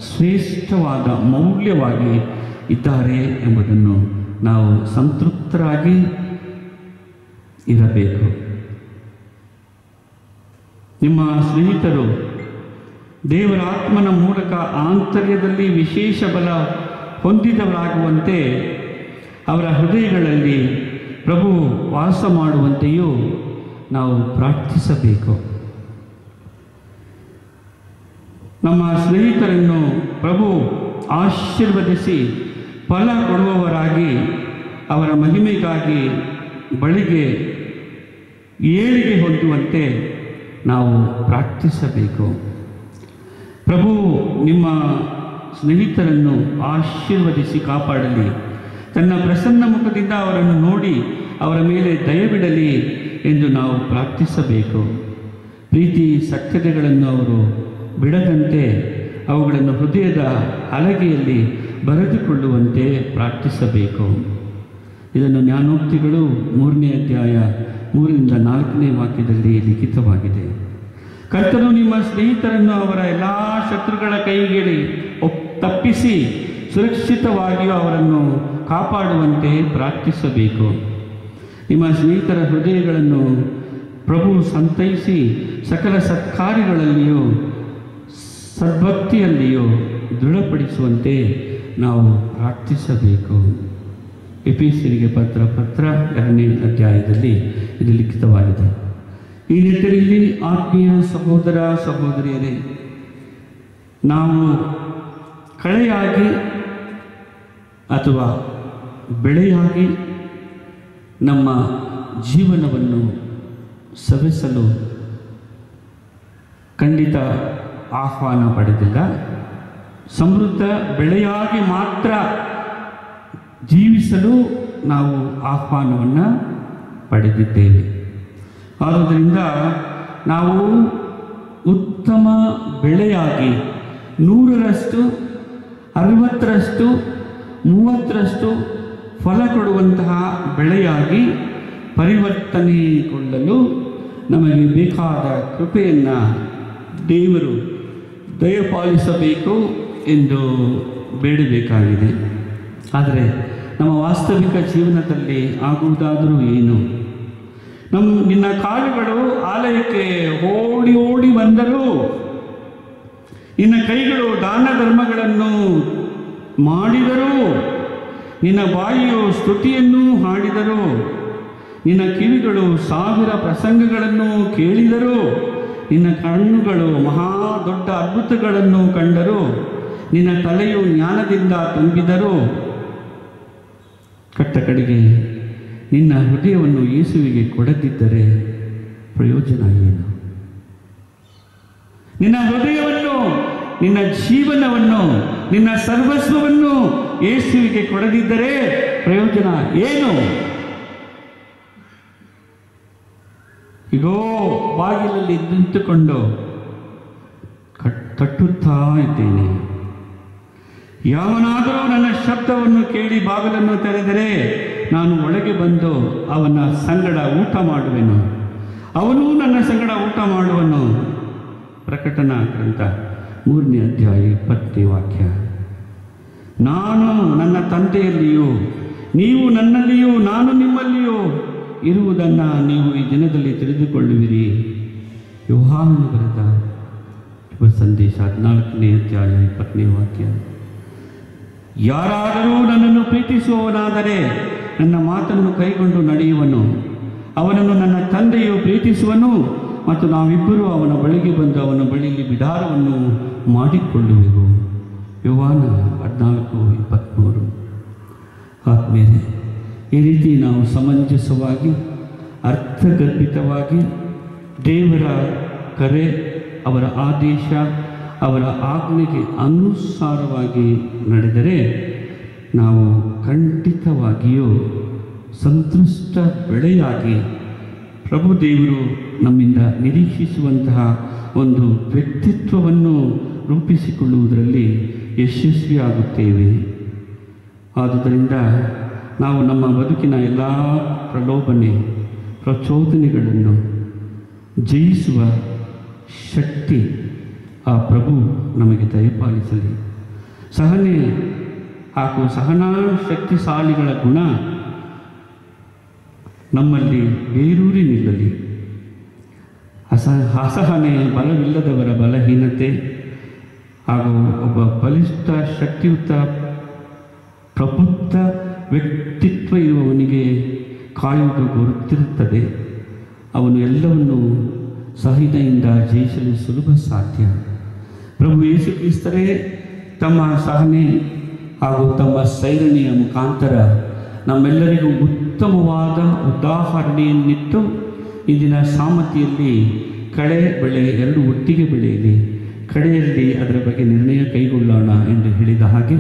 ಶ್ರೇಷ್ಠವಾದ ಮೌಲ್ಯವಾಗಿ ಇದ್ದಾರೆ ಎಂಬುದನ್ನು ನಾವು ಸಂತೃಪ್ತರಾಗಿ ಇರಬೇಕು. ನಿಮ್ಮ ಸ್ನೇಹಿತರು ದೇವರ ಆತ್ಮನ ಮೂಲಕ ಆಂತರ್ಯದಲ್ಲಿ ವಿಶೇಷ ಬಲ ಹೊಂದಿದವರಾಗುವಂತೆ ಅವರ ಹೃದಯಗಳಲ್ಲಿ ಪ್ರಭು ವಾಸ ಮಾಡುವಂತೆಯೂ ನಾವು ಪ್ರಾರ್ಥಿಸಬೇಕು. ನಮ್ಮ ಸ್ನೇಹಿತರನ್ನು ಪ್ರಭು ಆಶೀರ್ವದಿಸಿ ಫಲ ಕೊಡುವವರಾಗಿ ಅವರ ಮಹಿಮೆಗಾಗಿ ಬಳಿಗೆ ಏಳಿಗೆ ಹೊಂದುವಂತೆ ನಾವು ಪ್ರಾರ್ಥಿಸಬೇಕು. ಪ್ರಭು ನಿಮ್ಮ ಸ್ನೇಹಿತರನ್ನು ಆಶೀರ್ವದಿಸಿ ಕಾಪಾಡಲಿ, ತನ್ನ ಪ್ರಸನ್ನ ಮುಖದಿಂದ ಅವರನ್ನು ನೋಡಿ ಅವರ ಮೇಲೆ ದಯವಿಡಲಿ ಎಂದು ನಾವು ಪ್ರಾರ್ಥಿಸಬೇಕು. ಪ್ರೀತಿ ಸತ್ಯತೆಗಳನ್ನು ಅವರು ಬಿಡದಂತೆ ಅವುಗಳನ್ನು ಹೃದಯದ ಹಲಗೆಯಲ್ಲಿ ಬರೆದುಕೊಳ್ಳುವಂತೆ ಪ್ರಾರ್ಥಿಸಬೇಕು. ಇದನ್ನು ಜ್ಞಾನೋಕ್ತಿಗಳು 3ನೇ ಅಧ್ಯಾಯ 3-4 ವಾಕ್ಯದಲ್ಲಿ ಲಿಖಿತವಾಗಿದೆ. ಕರ್ತನು ನಿಮ್ಮ ಸ್ನೇಹಿತರನ್ನು ಅವರ ಎಲ್ಲ ಶತ್ರುಗಳ ಕೈಗೆ ತಪ್ಪಿಸಿ ಸುರಕ್ಷಿತವಾಗಿಯೂ ಅವರನ್ನು ಕಾಪಾಡುವಂತೆ ಪ್ರಾರ್ಥಿಸಬೇಕು. ನಿಮ್ಮ ಸ್ನೇಹಿತರ ಹೃದಯಗಳನ್ನು ಪ್ರಭು ಸಂತೈಸಿ ಸಕಲ ಸತ್ಕಾರ್ಯಗಳಲ್ಲಿಯೂ ಸದ್ಭಕ್ತಿಯಲ್ಲಿಯೂ ದೃಢಪಡಿಸುವಂತೆ ನಾವು ಪ್ರಾರ್ಥಿಸಬೇಕು. ಎಫೆಸರಿಗೆ ಪತ್ರ 2ನೇ ಅಧ್ಯಾಯದಲ್ಲಿ ಇದು ಲಿಖಿತವಾಗಿದೆ. ಈ ನಿಟ್ಟಿನಲ್ಲಿ ಆತ್ಮೀಯ ಸಹೋದರ ಸಹೋದರಿಯರೇ, ನಾವು ಕಳೆಯಾಗಿ ಅಥವಾ ಬೆಳೆಯಾಗಿ ನಮ್ಮ ಜೀವನವನ್ನು ಸವೆಸಲು ಖಂಡಿತ ಆಹ್ವಾನ ಪಡೆದಿಲ್ಲ. ಸಮೃದ್ಧ ಬೆಳೆಯಾಗಿ ಮಾತ್ರ ಜೀವಿಸಲು ನಾವು ಆಹ್ವಾನವನ್ನು ಪಡೆದಿದ್ದೇವೆ. ಆದುದರಿಂದ ನಾವು ಉತ್ತಮ ಬೆಳೆಯಾಗಿ 100ರಷ್ಟು 60ರಷ್ಟು 30ರಷ್ಟು ಫಲ ಕೊಡುವಂತಹ ಬೆಳೆಯಾಗಿ ಪರಿವರ್ತನೆಗೊಳ್ಳಲು ನಮಗೆ ಬೇಕಾದ ಕೃಪೆಯನ್ನು ದೇವರು ದಯಪಾಲಿಸಬೇಕು ಎಂದು ಬೇಡಬೇಕಾಗಿದೆ. ಆದರೆ ನಮ್ಮ ವಾಸ್ತವಿಕ ಜೀವನದಲ್ಲಿ ಆಗುವುದಾದರೂ ಏನು? ನಿನ್ನ ಕಾಲುಗಳು ಆಲಯಕ್ಕೆ ಓಡಿ ಓಡಿ ಬಂದರೂ, ನಿನ್ನ ಕೈಗಳು ದಾನ ಧರ್ಮಗಳನ್ನು ಮಾಡಿದರೂ, ನಿನ್ನ ಬಾಯಿಯು ಸ್ತುತಿಯನ್ನು ಹಾಡಿದರೂ, ನಿನ್ನ ಕಿವಿಗಳು 1000 ಪ್ರಸಂಗಗಳನ್ನು ಕೇಳಿದರೂ, ನಿನ್ನ ಕಣ್ಣುಗಳು ಮಹಾ ದೊಡ್ಡ ಅದ್ಭುತಗಳನ್ನು ಕಂಡರೂ, ನಿನ್ನ ತಲೆಯು ಜ್ಞಾನದಿಂದ ತುಂಬಿದರೂ, ಕಟ್ಟ ಕಡೆಗೆ ನಿನ್ನ ಹೃದಯವನ್ನು ಯೇಸುವಿಗೆ ಕೊಡದಿದ್ದರೆ ಪ್ರಯೋಜನ ಏನು? ನಿನ್ನ ಹೃದಯವನ್ನು, ನಿನ್ನ ಜೀವನವನ್ನು, ನಿನ್ನ ಸರ್ವಸ್ವವನ್ನು ಯೇಸುವಿಗೆ ಕೊಡದಿದ್ದರೆ ಪ್ರಯೋಜನ ಏನು? ಈಗೋ ಬಾಗಿಲಲ್ಲಿ ನಿಂತುಕೊಂಡು ತಟ್ಟುತ್ತಾ ಇದ್ದೇನೆ. ಯಾವನಾದರೂ ನನ್ನ ಶಬ್ದವನ್ನು ಕೇಳಿ ಬಾಗಿಲನ್ನು ತೆರೆದರೆ ನಾನು ಒಳಗೆ ಬಂದು ಅವನ ಸಂಗಡ ಊಟ ಮಾಡುವೆನು, ಅವನು ನನ್ನ ಸಂಗಡ ಊಟ ಮಾಡುವನು. ಪ್ರಕಟಣಾ ಗ್ರಂಥ 3ನೇ ಅಧ್ಯಾಯ 20ನೇ ವಾಕ್ಯ. ನಾನು ನನ್ನ ತಂದೆಯಲ್ಲಿಯೂ ನೀವು ನನ್ನಲ್ಲಿಯೂ ನಾನು ನಿಮ್ಮಲ್ಲಿಯೂ ಇರುವುದನ್ನು ನೀವು ಈ ದಿನದಲ್ಲಿ ತಿಳಿದುಕೊಳ್ಳುವಿರಿ. ಯೋಹಾನನು ಬರೆದ ಶುಭ ಸಂದೇಶ 14ನೇ ಅಧ್ಯಾಯ 20ನೇ ವಾಕ್ಯ. ಯಾರಾದರೂ ನನ್ನನ್ನು ಪ್ರೀತಿಸುವವನಾದರೆ ನನ್ನ ಮಾತನ್ನು ಕೈಗೊಂಡು ನಡೆಯುವನು, ಅವನನ್ನು ನನ್ನ ತಂದೆಯು ಪ್ರೀತಿಸುವನು, ಮತ್ತು ನಾವಿಬ್ಬರೂ ಅವನ ಬಳಿಗೆ ಬಂದು ಅವನ ಬಳಿಯಲ್ಲಿ ಬಿಡಾರವನ್ನು ಮಾಡಿಕೊಳ್ಳುವೆವು. ಯೋಹಾನ 14:23. ಆದ್ಮೇಲೆ ಈ ರೀತಿ ನಾವು ಸಮಂಜಸವಾಗಿ ಅರ್ಥಗರ್ಭಿತವಾಗಿ ದೇವರ ಕರೆ, ಅವರ ಆದೇಶ, ಅವರ ಆಜ್ಞೆಗೆ ಅನುಸಾರವಾಗಿ ನಡೆದರೆ ನಾವು ಖಂಡಿತವಾಗಿಯೂ ಸಂತೃಷ್ಟ ಬೆಳೆಯಾಗಿ ಪ್ರಭು ದೇವರು ನಮ್ಮಿಂದ ನಿರೀಕ್ಷಿಸುವಂತಹ ಒಂದು ವ್ಯಕ್ತಿತ್ವವನ್ನು ರೂಪಿಸಿಕೊಳ್ಳುವುದರಲ್ಲಿ ಯಶಸ್ವಿಯಾಗುತ್ತೇವೆ. ಆದುದರಿಂದ ನಾವು ನಮ್ಮ ಬದುಕಿನ ಎಲ್ಲ ಪ್ರಲೋಭನೆ ಪ್ರಚೋದನೆಗಳನ್ನು ಜಯಿಸುವ ಶಕ್ತಿ ಆ ಪ್ರಭು ನಮಗೆ ದಯಪಾಲಿಸಲಿ. ಸಹನೆ ಹಾಗೂ ಸಹನಾ ಶಕ್ತಿಶಾಲಿಗಳ ಗುಣ ನಮ್ಮಲ್ಲಿ ಬೇರೂರಿ ನಿಲ್ಲಲಿ. ಅಸಹನೆ ಬಲವಿಲ್ಲದವರ ಬಲಹೀನತೆ ಹಾಗೂ ಒಬ್ಬ ಬಲಿಷ್ಠ ಶಕ್ತಿಯುತ ಪ್ರಬುದ್ಧ ವ್ಯಕ್ತಿತ್ವ ಇರುವವನಿಗೆ ಕಾಯುವುದು ಗೊತ್ತಿರುತ್ತದೆ. ಅವನು ಎಲ್ಲವನ್ನು ಸಹನೆಯಿಂದ ಜಯಿಸಲು ಸುಲಭ ಸಾಧ್ಯ. ಪ್ರಭು ಯೇಸು ಕ್ರಿಸ್ತರೇ ತಮ್ಮ ಸಹನೆ ಹಾಗೂ ತಮ್ಮ ಸೈರಣೆಯ ಮುಖಾಂತರ ನಮ್ಮೆಲ್ಲರಿಗೂ ಉತ್ತಮವಾದ ಉದಾಹರಣೆಯನ್ನಿಟ್ಟು ಇಂದಿನ ಸಾಮತಿಯಲ್ಲಿ ಕಳೆ ಬೆಳೆ ಎರಡು ಒಟ್ಟಿಗೆ ಬೆಳೆಯಲಿ, ಕಡೆಯಲ್ಲಿ ಅದರ ಬಗ್ಗೆ ನಿರ್ಣಯ ಕೈಗೊಳ್ಳೋಣ ಎಂದು ಹೇಳಿದ ಹಾಗೆ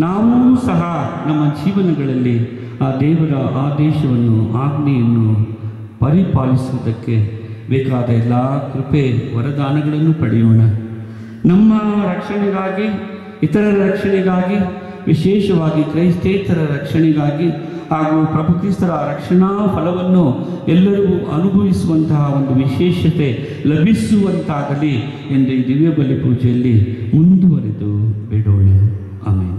ನಾವು ಸಹ ನಮ್ಮ ಜೀವನಗಳಲ್ಲಿ ಆ ದೇವರ ಆದೇಶವನ್ನು ಆಜ್ಞೆಯನ್ನು ಪರಿಪಾಲಿಸುವುದಕ್ಕೆ ಬೇಕಾದ ಎಲ್ಲ ಕೃಪೆ ವರದಾನಗಳನ್ನು ಪಡೆಯೋಣ. ನಮ್ಮ ರಕ್ಷಣೆಗಾಗಿ, ಇತರರ ರಕ್ಷಣೆಗಾಗಿ, ವಿಶೇಷವಾಗಿ ಕ್ರೈಸ್ತೇತರ ರಕ್ಷಣೆಗಾಗಿ ಹಾಗೂ ಪ್ರಭು ಕ್ರಿಸ್ತರ ರಕ್ಷಣಾ ಫಲವನ್ನು ಎಲ್ಲರಿಗೂ ಅನುಭವಿಸುವಂತಹ ಒಂದು ವಿಶೇಷತೆ ಲಭಿಸುವಂತಾಗಲಿ ಎಂದು ಈ ದಿವ್ಯ ಬಲಿ ಪೂಜೆಯಲ್ಲಿ ಮುಂದುವರೆದು ಬೇಡೋಣ. ಆಮೇಲೆ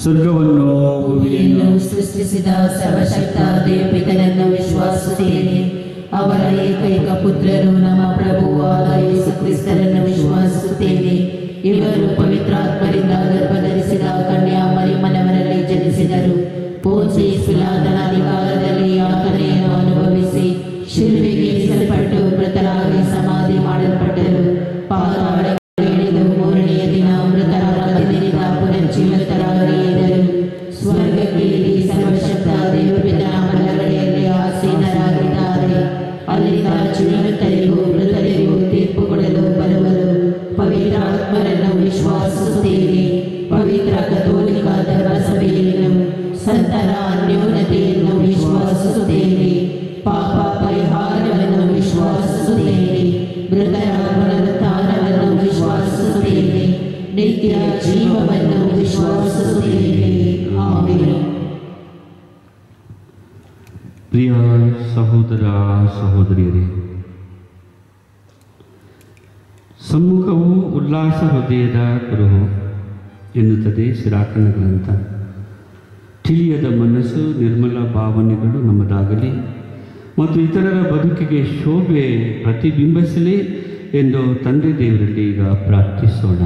ಸ್ವರ್ಗವನ್ನು ಭೂಮಿಯನ್ನು ಸೃಷ್ಟಿಸಿದ ಸರ್ವಶಕ್ತ ದೇವಪಿತನನ್ನು ವಿಶ್ವಾಸಿಸುತ್ತೇನೆ. ಅವರ ಏಕೈಕ ಪುತ್ರರು ನಮ್ಮ ಪ್ರಭುವಾದ ಯೇಸು ಕ್ರಿಸ್ತರನ್ನು ವಿಶ್ವಾಸಿಸುತ್ತೇನೆ. ಇವರು ಪವಿತ್ರಾತ್ಮರಿಂದ ಗರ್ಭಧರಿಸಿದ ಕನ್ಯಾ ಮರಿಯಮ್ಮನವರಲ್ಲಿ ಜನಿಸಿದರು. ಪೋನ್ಸಿಯಸ್ ಪಿಲಾತನ ಅಧಿಕಾರದಲ್ಲಿ ಯಾತನೆಯನ್ನು ಅನುಭವಿಸಿ ಶಿಲುಬೆಗೆ ಇಳಿಸಲ್ಪಟ್ಟು ಮೃತರಾಗಿ ಸಮಾಧಿ ಮಾಡಲ್ಪಟ್ಟರು. ಪಾತಾಳಕ್ಕೆ ಇಳಿದು ಮೂರನೆಯ ದಿನ ಮೃತರ ಮಧ್ಯದಿಂದ ಪುನರ್ಜೀವಿತರಾಗಿ ಎದ್ದರು. ಸ್ವರ್ಗಕ್ಕೆ ಏರಿ ಸರ್ವಶಕ್ತ ದೇವಪಿತನ ಬಲಗಡೆಯಲ್ಲಿ ಆಸೀನರಾಗಿದ್ದಾರೆ. ಅಲ್ಲಿಂದ ಜೀವಿತರಿಗೂ ಮೃತರಿಗೂ ತೀರ್ಪು ಕೊಡಲು ಬರುವರು. ಪವಿತ್ರ ಆತ್ಮರನ್ನು ವಿಶ್ವಾಸಿಸುತ್ತೇನೆ. ಪವಿತ್ರ ಕಥೋಲಿಕ ಧರ್ಮಸಭೆಯನ್ನು, ಸಂತರ ಅನ್ಯೋನ್ಯತೆಯನ್ನು ವಿಶ್ವಾಸಿಸುತ್ತೇನೆ. ಪಾಪ ಪರಿಹಾರವನ್ನು ವಿಶ್ವಾಸಿಸುತ್ತೇನೆ. ಮೃತರ ಪುನರುತ್ಥಾನವನ್ನು ವಿಶ್ವಾಸಿಸುತ್ತೇನೆ. ನಿತ್ಯ ಜೀವವನ್ನು ವಿಶ್ವಾಸಿಸುತ್ತೇನೆ. ಆಮೆನ್. ಪ್ರಿಯ ಸಹೋದರ ಸಹೋದರಿಯರೇ, ಸಮ್ಮುಖವು ಉಲ್ಲಾಸ ಹೃದಯದ ಕುರುಹು ಎನ್ನುತ್ತದೆ ಸಿರಾಕನ ಗ್ರಂಥ. ತಿಳಿಯದ ಮನಸ್ಸು, ನಿರ್ಮಲ ಭಾವನೆಗಳು ನಮ್ಮದಾಗಲಿ ಮತ್ತು ಇತರರ ಬದುಕಿಗೆ ಶೋಭೆ ಪ್ರತಿಬಿಂಬಿಸಲಿ ಎಂದು ತಂದೆ ದೇವರಲ್ಲಿ ಈಗ ಪ್ರಾರ್ಥಿಸೋಣ.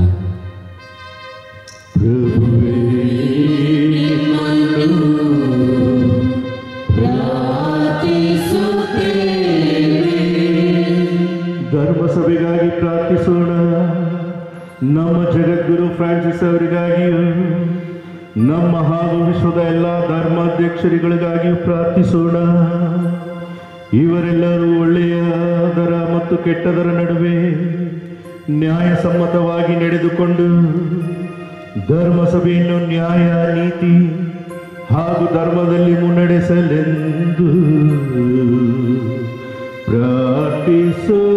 ಧರ್ಮಸಭೆಗಾಗಿ ಪ್ರಾರ್ಥಿಸೋಣ. ನಮ್ಮ ಜಗದ್ಗುರು ಫ್ರಾನ್ಸಿಸ್ ಅವರಿಗಾಗಿಯೂ ನಮ್ಮ ಹಾಗೂ ವಿಶ್ವದ ಎಲ್ಲ ಧರ್ಮಾಧ್ಯಕ್ಷರುಗಳಿಗಾಗಿಯೂ ಪ್ರಾರ್ಥಿಸೋಣ. ಇವರೆಲ್ಲರೂ ಒಳ್ಳೆಯ ದರ ಮತ್ತು ಕೆಟ್ಟದರ ನಡುವೆ ನ್ಯಾಯಸಮ್ಮತವಾಗಿ ನಡೆದುಕೊಂಡು ಧರ್ಮಸಭೆಯನ್ನು ನ್ಯಾಯ, ನೀತಿ ಹಾಗೂ ಧರ್ಮದಲ್ಲಿ ಮುನ್ನಡೆಸಲೆಂದು ಪ್ರಾರ್ಥಿಸೋಣ.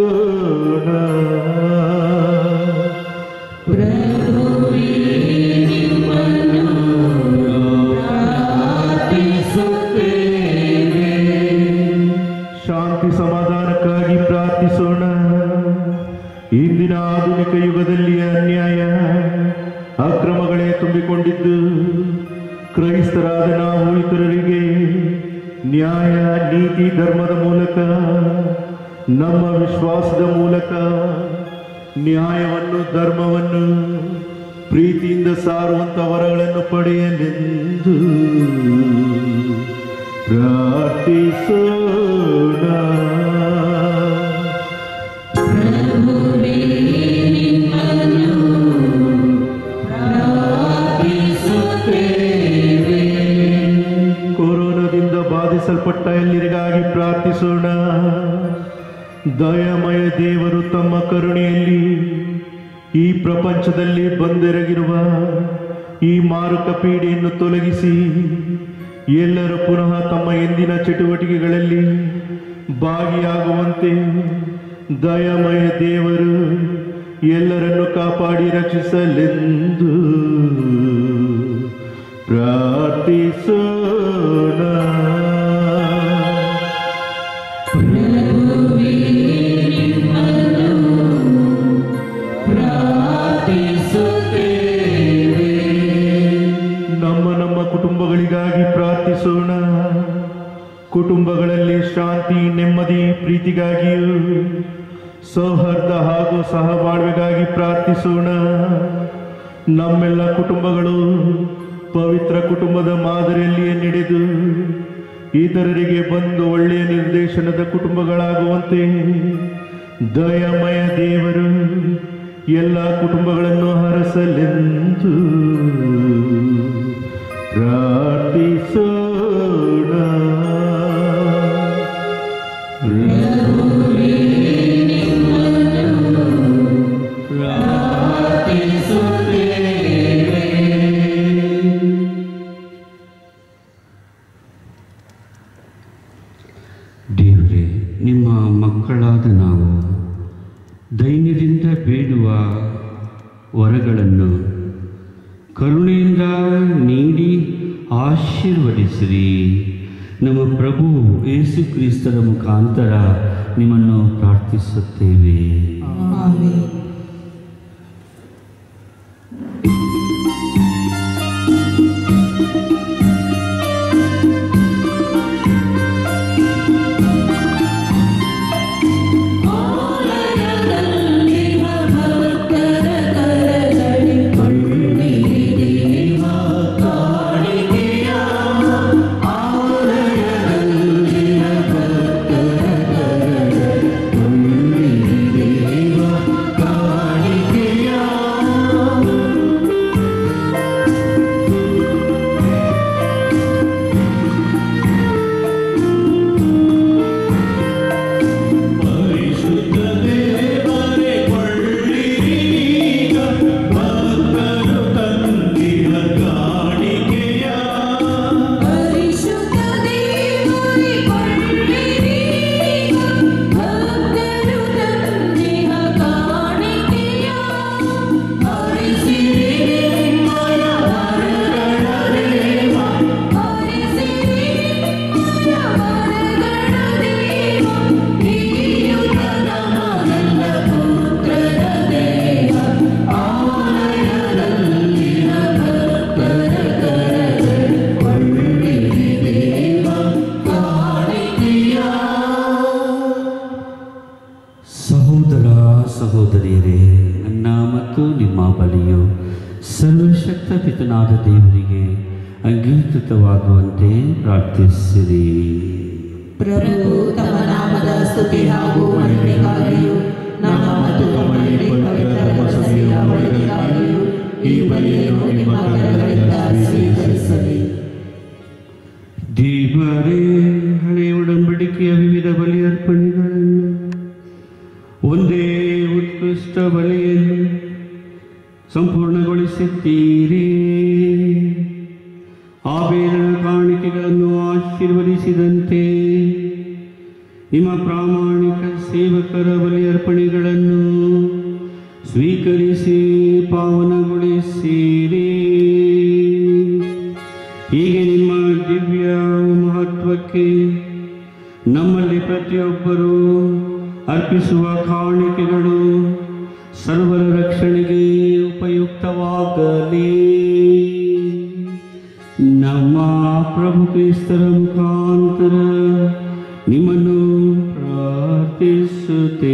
ಶಾಂತಿ ಸಮಾಧಾನಕ್ಕಾಗಿ ಪ್ರಾರ್ಥಿಸೋಣ. ಇಂದಿನ ಆಧುನಿಕ ಯುಗದಲ್ಲಿ ಅನ್ಯಾಯ, ಅಕ್ರಮಗಳೇ ತುಂಬಿಕೊಂಡಿದ್ದು ಕ್ರೈಸ್ತರಾದ ನಾವು ಇತರರಿಗೆ ನ್ಯಾಯ, ನೀತಿ, ಧರ್ಮದ ಮೂಲಕ, ನಮ್ಮ ವಿಶ್ವಾಸದ ಮೂಲಕ ನ್ಯಾಯವನ್ನು, ಧರ್ಮವನ್ನು ಪ್ರೀತಿಯಿಂದ ಸಾರುವಂಥ ವರಗಳನ್ನು ಪಡೆಯಲೆಂದು ಪ್ರಾರ್ಥಿಸೋಣ. ಕೊರೋನಾದಿಂದ ಬಾಧಿಸಲ್ಪಟ್ಟ ಎಲ್ಲರಿಗಾಗಿ ಪ್ರಾರ್ಥಿಸೋಣ. ದಯಾಮಯ ದೇವರು ತಮ್ಮ ಕರುಣೆಯಲ್ಲಿ ಈ ಪ್ರಪಂಚದಲ್ಲಿ ಬಂದೆರಗಿರುವ ಈ ಮಾರಕ ಪೀಡೆಯನ್ನು ತೊಲಗಿಸಿ ಎಲ್ಲರೂ ಪುನಃ ತಮ್ಮ ಎಂದಿನ ಚಟುವಟಿಕೆಗಳಲ್ಲಿ ಭಾಗಿಯಾಗುವಂತೆ ದಯಾಮಯ ದೇವರು ಎಲ್ಲರನ್ನು ಕಾಪಾಡಿ ರಕ್ಷಿಸಲೆಂದು ಪ್ರಾರ್ಥಿಸೋಣ. ನಮ್ಮ ಕುಟುಂಬಗಳಿಗಾಗಿ ಪ್ರಾರ್ಥಿಸೋಣ. ಕುಟುಂಬಗಳಲ್ಲಿ ಶಾಂತಿ, ನೆಮ್ಮದಿ, ಪ್ರೀತಿಗಾಗಿಯೂ ಸೌಹಾರ್ದ ಹಾಗೂ ಸಹಬಾಳ್ವೆಗಾಗಿ ಪ್ರಾರ್ಥಿಸೋಣ. ನಮ್ಮೆಲ್ಲ ಕುಟುಂಬಗಳು ಪವಿತ್ರ ಕುಟುಂಬದ ಮಾದರಿಯಲ್ಲಿಯೇ ನಡೆದು ಇತರರಿಗೆ ಬಂದು ಒಳ್ಳೆಯ ನಿರ್ದೇಶನದ ಕುಟುಂಬಗಳಾಗುವಂತೆ ದಯಾಮಯ ದೇವರು ಎಲ್ಲ ಕುಟುಂಬಗಳನ್ನು ಹರಸಲೆಂದು ಪ್ರಾರ್ಥಿಸೋಣ. ದೇವರೇ, ನಿಮ್ಮ ಮಕ್ಕಳಾದ ನಾವು ದೈನ್ಯದಿಂದ ಬೇಡುವ ವರಗಳನ್ನು ಕರುಣೆಯಿಂದ ನೀಡಿ ಆಶೀರ್ವದಿಸಿರಿ. ನಮ್ಮ ಪ್ರಭು ಯೇಸು ಕ್ರಿಸ್ತರ ಮುಖಾಂತರ ನಿಮ್ಮನ್ನು ಪ್ರಾರ್ಥಿಸುತ್ತೇವೆ. ಆಮೆನ್. ಸಹೋದರಿಯರೇ, ನನ್ನ ಮತ್ತು ನಿಮ್ಮ ಬಲಿಯು ಸರ್ವಶಕ್ತ ಪಿತನಾದ ದೇವರಿಗೆ ಅಂಗೀಕೃತವಾಗುವಂತೆ ಪ್ರಾರ್ಥಿಸಿರಿ. ಪ್ರಭು ತಮ್ಮ ನಾಮದ ಸ್ತುತಿ ಹಾಗೂ ಮಹಿಮೆಗಾಗಿಯೂ ನಮ್ಮ ಮತ್ತು ತಮ್ಮಲ್ಲಿ ಪವಿತ್ರ ಧರ್ಮಸಭೆಯ ಒಳಿತಿಗಾಗಿಯೂ ಈ ಬಲಿಯನ್ನು ನಿಮ್ಮ ಕರಗಳಿಂದ ಸ್ವೀಕರಿಸಲಿ. ದೇವರೇ, ಹಳೆಯ ಒಡಂಬಡಿಕೆಯ ವಿವಿಧ ಬಲಿ ಅರ್ಪಣೆಗಳನ್ನು ಒಂದೇ ಉತ್ಕೃಷ್ಟ ಬಲಿಯನ್ನು ಸಂಪೂರ್ಣಗೊಳಿಸುತ್ತೀರಿ. ಆಬೇಲನ ಕಾಣಿಕೆಗಳನ್ನು ಆಶೀರ್ವದಿಸಿದಂತೆ ನಿಮ್ಮ ಪ್ರಾಮಾಣಿಕ ಸೇವಕರ ಬಲಿ ಅರ್ಪಣೆಗಳನ್ನು ಸ್ವೀಕರಿಸಿ ಪಾವನಗೊಳಿಸಿರಿ. ಹೀಗೆ ನಿಮ್ಮ ದಿವ್ಯ ಮಹತ್ವಕ್ಕೆ ನಮ್ಮಲ್ಲಿ ಪ್ರತಿಯೊಬ್ಬರೂ ಅರ್ಪಿಸುವ ಕಾಣಿಕೆಗಳು ಸರ್ವರ ರಕ್ಷಣೆಗೆ ಉಪಯುಕ್ತವಾಗಲಿ. ನಮ್ಮ ಪ್ರಭು ಕ್ರಿಸ್ತರ ಮುಖಾಂತರ ನಿಮ್ಮನ್ನು ಪ್ರಾರ್ಥಿಸುತ್ತೇವೆ.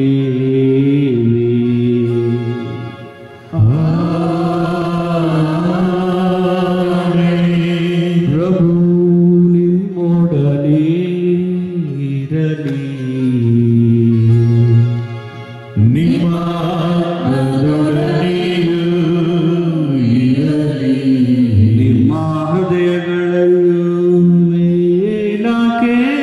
ಪ್ರಭು ನಿಮ್ಮೊಡನೆ ಇರಲಿ. ನಿಮ್ಮ ಹೃದಯಗಳನ್ನು ಮೇಲಕ್ಕೆತ್ತಿರಿ.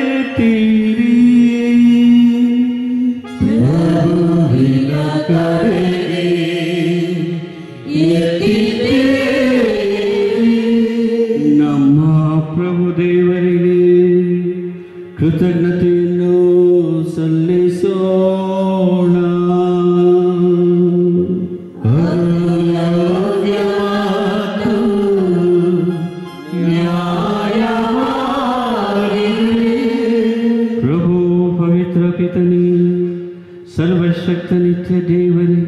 ನಮ್ಮ ಪ್ರಭು ದೇವರಿಗೆ ಕೃತಜ್ಞತೆಯನ್ನು ಸಲ್ಲಿಸೋಣ. ಪ್ರಭು ಪವಿತ್ರ ಪಿತನೇ, ಸರ್ವಶಕ್ತ ನಿತ್ಯ ದೇವರೇ,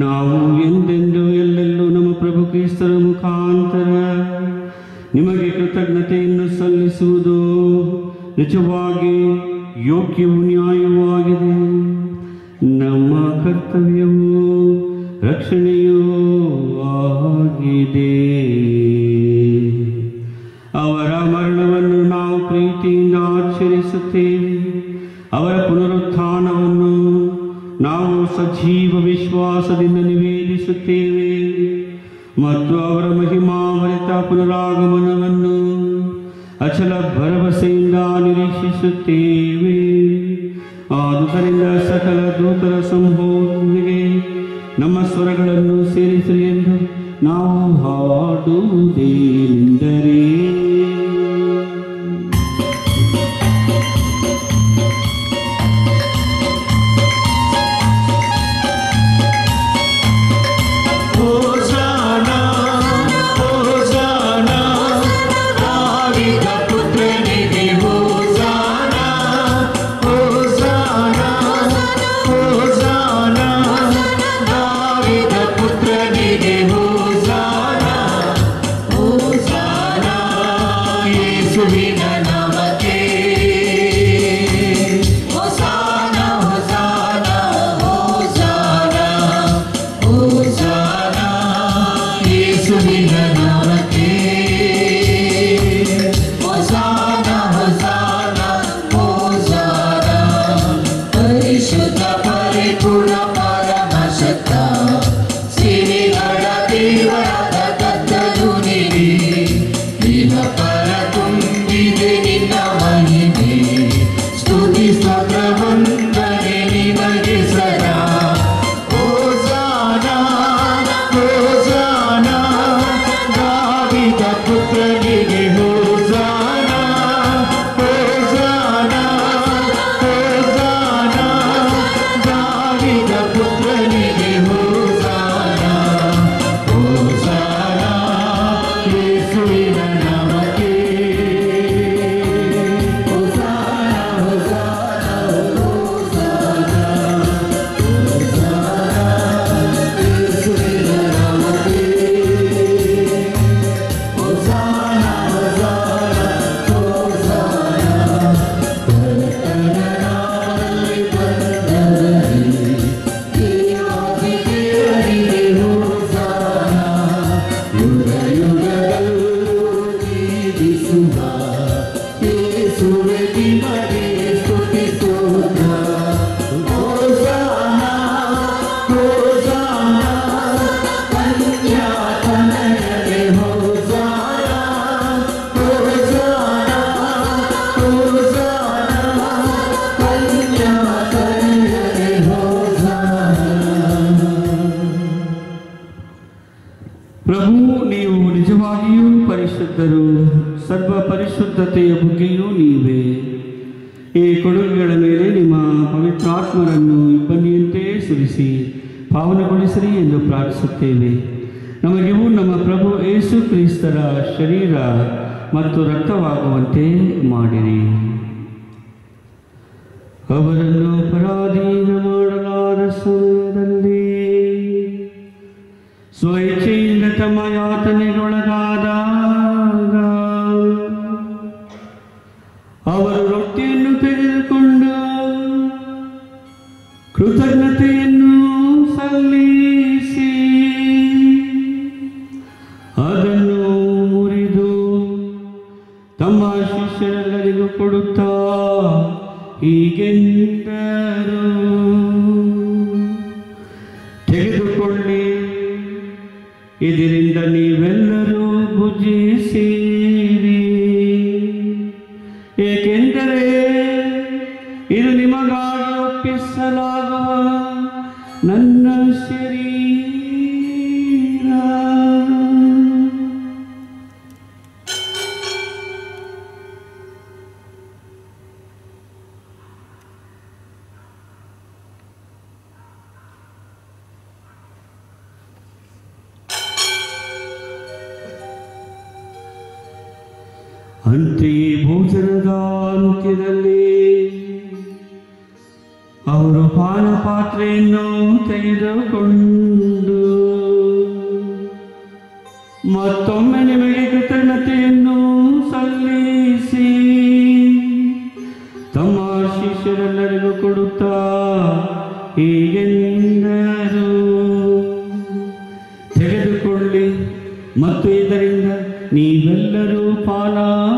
ನಾವು ಎಂದೆಂದು ಎಲ್ಲೆಲ್ಲೂ ನಮ್ಮ ಪ್ರಭು ಕ್ರಿಸ್ತರ ಮುಖಾಂತರ ನಿಮಗೆ ಕೃತಜ್ಞತೆಯನ್ನು ಸಲ್ಲಿಸುವುದು ನಿಜವಾಗಿ ಯೋಗ್ಯವೂ ನ್ಯಾಯವೂ ಆಗಿದೆ. ನಮ್ಮ ಕರ್ತವ್ಯವೂ ರಕ್ಷಣೆಯೂ ಆಗಿದೆ. ಅವರ ಮರಣವನ್ನು ನಾವು ಪ್ರೀತಿಯಿಂದ ಆಚರಿಸುತ್ತೇವೆ. ಅವರ ಪುನರುತ್ಥಾನವನ್ನು ಸಜೀವ ವಿಶ್ವಾಸದಿಂದ ನಿವೇದಿಸುತ್ತೇವೆ ಮತ್ತು ಅವರ ಮಹಿಮಾವರಿತ ಪುನರಾಗಮನವನ್ನು ಅಚಲ ಭರವಸೆಯಿಂದ ನಿರೀಕ್ಷಿಸುತ್ತೇವೆ. ಆದುದರಿಂದ ಸಕಲ ದೂತರ ಸಮೂಹದೊಂದಿಗೆ ನಮ್ಮ ಸ್ವರಗಳನ್ನು ಸೇರಿಸಲಿ ಎಂದು ನಾವು ಹಾಡುವುದೇನೆಂದರೆ ಸರ್ವ ಪರಿಶುದ್ಧತೆಯ ಬುಗ್ಗೆಯೂ ನೀವೇ. ಈ ಕೊಡುಗೆಗಳ ಮೇಲೆ ನಿಮ್ಮ ಪವಿತ್ರಾತ್ಮರನ್ನು ಇಬ್ಬನಿಯಂತೆ ಸುರಿಸಿ ಪಾವನಗೊಳಿಸಿರಿ ಎಂದು ಪ್ರಾರ್ಥಿಸುತ್ತೇವೆ. ನಮಗಿವು ನಮ್ಮ ಪ್ರಭು ಯೇಸು ಕ್ರಿಸ್ತರ ಶರೀರ ಮತ್ತು ರಕ್ತವಾಗುವಂತೆ ಮಾಡಿರಿ. ಅವರನ್ನು ಪರಾಧೀನ ಮಾಡಲಾದ ಸಮಯದಲ್ಲಿ ಸ್ವಇಚ್ಛೆಯಿಂದ ತಮ್ಮ ಯಾತನೆಗೊಳಗಾದಾಗ ಅವರು ರೊಟ್ಟಿಯನ್ನು ತೆಗೆದುಕೊಂಡು ಕೃತಜ್ಞತೆಯನ್ನು ಸಲ್ಲಿಸಿ ಅದನ್ನು ಮುರಿದು ತಮ್ಮ ಶಿಷ್ಯರೆಲ್ಲರಿಗೂ ಕೊಡುತ್ತಾ ಹೀಗೆಂದರು, ತೆಗೆದುಕೊಳ್ಳಿ, ಇದರಿಂದ ನೀವೆಲ್ಲರೂ ಭುಜಿಸಿರಿ, ಏಕೆಂದರೆ ಇದು ನಿಮಗಾಗಿ ಒಪ್ಪಿಸಲಾಗುವ ನನ್ನ ಶರೀರ. ಅಂತೆಯೇ ಭೋಜನದ ಅಂತ್ಯದಲ್ಲಿ ಅವರು ಪಾನಪಾತ್ರೆಯನ್ನು ತೆಗೆದುಕೊಂಡು ಮತ್ತೊಮ್ಮೆ ನಿಮಗೆ ಕೃತಜ್ಞತೆಯನ್ನು ಸಲ್ಲಿಸಿ ತಮ್ಮ ಶಿಷ್ಯರೆಲ್ಲರಿಗೂ ಕೊಡುತ್ತಾ ಹೀಗೆಂದರು, ತೆಗೆದುಕೊಳ್ಳಿ ಮತ್ತು ಇದರಿಂದ ನೀವೆಲ್ಲರೂ ಪಾನ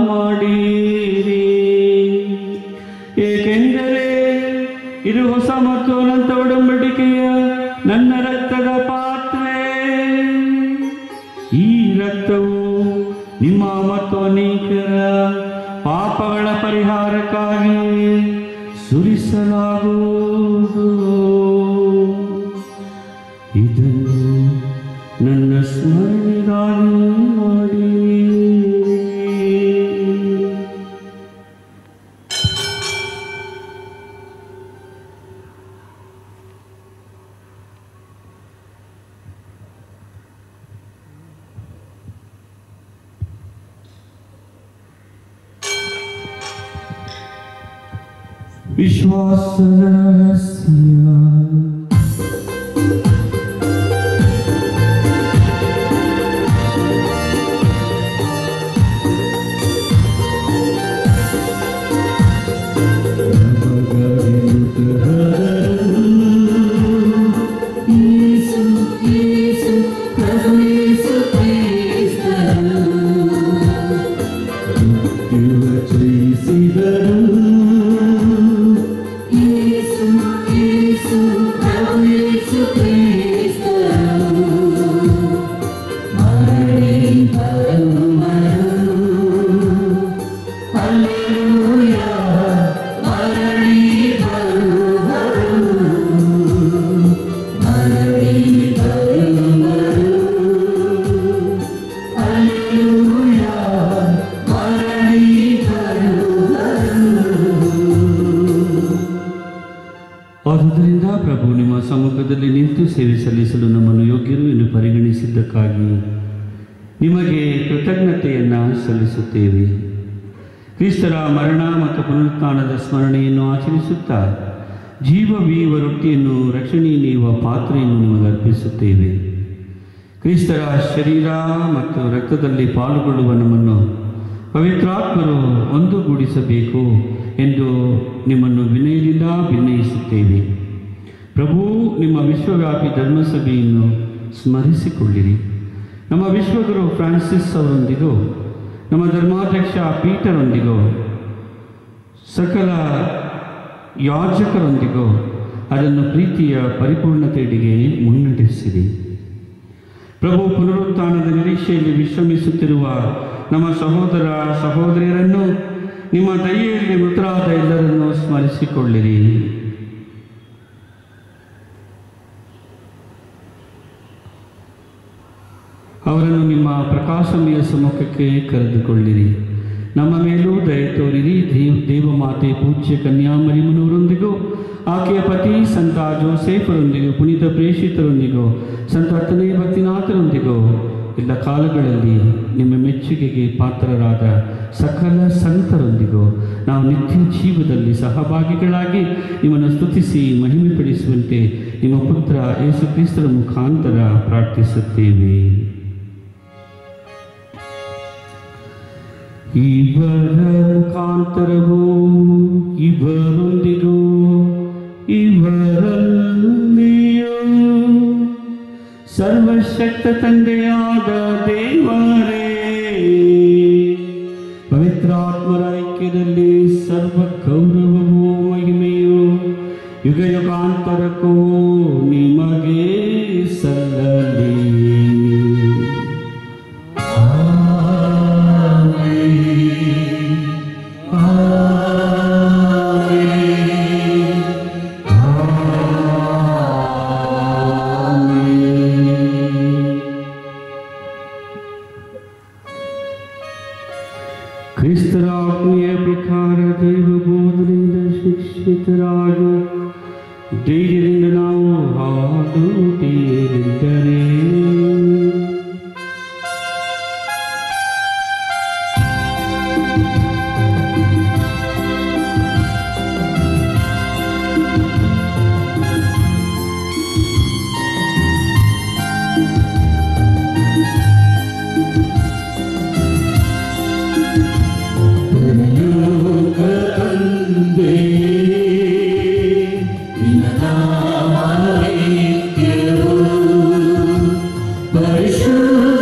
ಮಾಡಿರಿ, ಏಕೆಂದರೆ ಇದು ಹೊಸ ಮತ್ತು ಅನಂತ ಒಡಂಬಡಿಕೆಯ ನನ್ನ ರಕ್ತದ ಪಾತ್ರೆ. ಈ ರಕ್ತವು ನಿಮ್ಮ ಮತ್ತು ಅನೇಕರ ಪಾಪಗಳ ಪರಿಹಾರಕ್ಕಾಗಿ ಸುರಿಸಲಾಗುವುದು. ಇದನ್ನು ನನ್ನ ಸ್ಮರಣೆಗಾಗಿ ಮಾಡಿ. ವಿಶ್ವಾಸದ ರಹಸ್ಯ. ಆದುದರಿಂದ ಪ್ರಭು, ನಿಮ್ಮ ಸಮ್ಮುಖದಲ್ಲಿ ನಿಂತು ಸೇವೆ ಸಲ್ಲಿಸಲು ನಮ್ಮನ್ನು ಯೋಗ್ಯರು ಎಂದು ಪರಿಗಣಿಸಿದ್ದಕ್ಕಾಗಿ ನಿಮಗೆ ಕೃತಜ್ಞತೆಯನ್ನು ಸಲ್ಲಿಸುತ್ತೇವೆ. ಕ್ರಿಸ್ತರ ಮರಣ ಮತ್ತು ಪುನರುತ್ಥಾನದ ಸ್ಮರಣೆಯನ್ನು ಆಚರಿಸುತ್ತಾ ಜೀವವೀವ ರೊಟ್ಟಿಯನ್ನು ರಕ್ಷಣೆ ನೀಡುವ ಪಾತ್ರೆಯನ್ನು ನಿಮಗೆ ಅರ್ಪಿಸುತ್ತೇವೆ. ಕ್ರಿಸ್ತರ ಶರೀರ ಮತ್ತು ರಕ್ತದಲ್ಲಿ ಪಾಲ್ಗೊಳ್ಳುವ ನಮ್ಮನ್ನು ಪವಿತ್ರಾತ್ಮರು ಒಂದುಗೂಡಿಸಬೇಕು ಎಂದು ನಿಮ್ಮನ್ನು ವಿನಯದಿಂದ ಭಿನ್ನಯಿಸುತ್ತೇವೆ. ಪ್ರಭು, ನಿಮ್ಮ ವಿಶ್ವವ್ಯಾಪಿ ಧರ್ಮಸಭೆಯನ್ನು ಸ್ಮರಿಸಿಕೊಳ್ಳಿರಿ. ನಮ್ಮ ವಿಶ್ವಗುರು ಫ್ರಾನ್ಸಿಸ್ ಅವರೊಂದಿಗೂ ನಮ್ಮ ಧರ್ಮಾಧ್ಯಕ್ಷ ಪೀಟರೊಂದಿಗೂ ಸಕಲ ಯಾಜಕರೊಂದಿಗೂ ಅದನ್ನು ಪ್ರೀತಿಯ ಪರಿಪೂರ್ಣತೆಯೆಡೆಗೆ ಮುನ್ನಡೆಸಿರಿ. ಪ್ರಭು, ಪುನರುತ್ಥಾನದ ನಿರೀಕ್ಷೆಯಲ್ಲಿ ವಿಶ್ರಮಿಸುತ್ತಿರುವ ನಮ್ಮ ಸಹೋದರ ಸಹೋದರಿಯರನ್ನು, ನಿಮ್ಮ ದಯೆಯಲ್ಲಿ ಮೃತರಾದ ಎಲ್ಲರನ್ನೂ ಸ್ಮರಿಸಿಕೊಳ್ಳಿರಿ. ಅವರನ್ನು ನಿಮ್ಮ ಪ್ರಕಾಶಮಯ ಸಮ್ಮುಖಕ್ಕೆ ಕರೆದುಕೊಳ್ಳಿರಿ. ನಮ್ಮ ಮೇಲೂ ದಯೆ ತೋರಿರಿ. ದೇವಮಾತೆ ಪೂಜ್ಯ ಕನ್ಯಾಮರಿಯಮ್ಮನವರೊಂದಿಗೂ ಆಕೆಯ ಪತಿ ಸಂತ ಜೋಸೇಫರೊಂದಿಗೂ ಪುನೀತ ಪ್ರೇಷಿತರೊಂದಿಗೂ ಸಂತ ಹತ್ತನೇ ಭಕ್ತಿನಾಥರೊಂದಿಗೂ ಎಲ್ಲ ಕಾಲಗಳಲ್ಲಿ ನಿಮ್ಮ ಮೆಚ್ಚುಗೆಗೆ ಪಾತ್ರರಾದ ಸಕಲ ಸಂತರೊಂದಿಗೂ ನಾವು ನಿತ್ಯ ಜೀವದಲ್ಲಿ ಸಹಭಾಗಿಗಳಾಗಿ ನಿಮ್ಮನ್ನು ಸ್ತುತಿಸಿ ಮಹಿಮೆಪಡಿಸುವಂತೆ ನಿಮ್ಮ ಪುತ್ರ ಯೇಸು ಕ್ರಿಸ್ತರ ಮುಖಾಂತರ ಪ್ರಾರ್ಥಿಸುತ್ತೇವೆ. ಇವರ ಮುಖಾಂತರವೂ ಇವರೊಂದಿಗೂ ಇವರಲ್ಲಿಯೂ ಸರ್ವಶಕ್ತ ತಂದೆಯಾದ ದೇವರೇ, ಪವಿತ್ರಾತ್ಮರ ಐಕ್ಯದಲ್ಲಿ ಸರ್ವ ಗೌರವವೂ ಮಹಿಮೆಯೂ ಯುಗ ಯುಗಾಂತರಕ್ಕೂ ನಿಮಗೆ ಸಲ್ಲಲಿ. ಕ್ರಿಸ್ತರ ಆಜ್ಞೆಯ ಪ್ರಕಾರ ದೈವ ಬೋಧನೆಯಿಂದ ಶಿಕ್ಷಿತರಾಗಿ ಧೈರ್ಯದಿಂದ ನಾವು ಹಾಡುತ್ತೇವೆಂದರೆ ಪರಿಶುದ್ಧ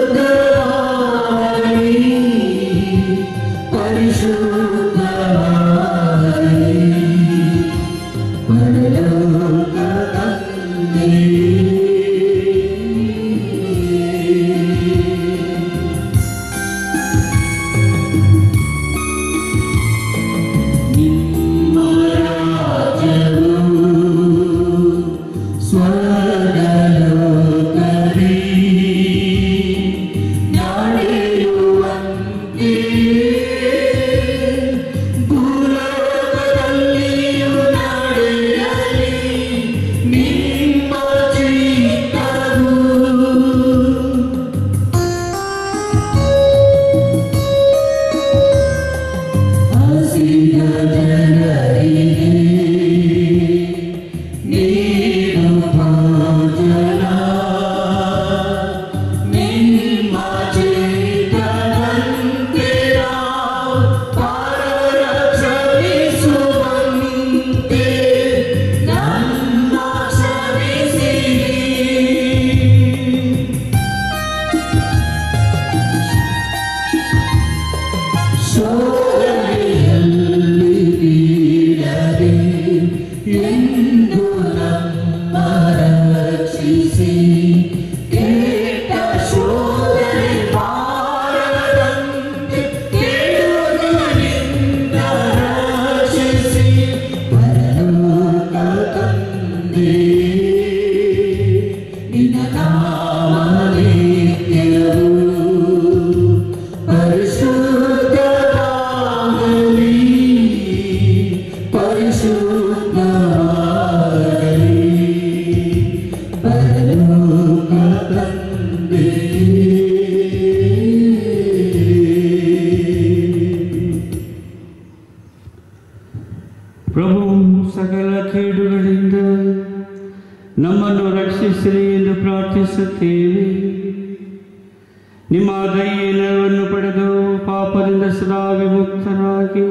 ನಮ್ಮನ್ನು ರಕ್ಷಿಸಿರಿ ಎಂದು ಪ್ರಾರ್ಥಿಸುತ್ತೇವೆ. ನಿಮ್ಮ ದಯೆಯ ನೆರವನ್ನು ಪಡೆದು ಪಾಪದಿಂದ ಸದಾ ವಿಮುಕ್ತರಾಗಿ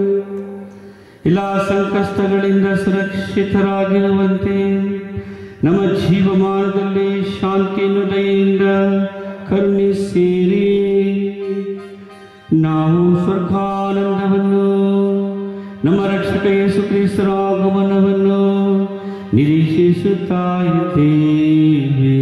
ಎಲ್ಲ ಸಂಕಷ್ಟಗಳಿಂದ ಸುರಕ್ಷಿತರಾಗಿರುವಂತೆ ನಮ್ಮ ಜೀವಮಾನದಲ್ಲಿ ಶಾಂತಿಯನ್ನು ದಯೆಯಿಂದ ಕರುಣಿಸಿರಿ. ನಾವು ಸ್ವರ್ಗಾನಂದವನ್ನು, ನಮ್ಮ ರಕ್ಷಕ ಯೇಸು ಕ್ರಿಸ್ತರ ಆಗಮನವನ್ನು ನಿರೀಕ್ಷಿಸುತ್ತಾ ಇದ್ದೇವೆ.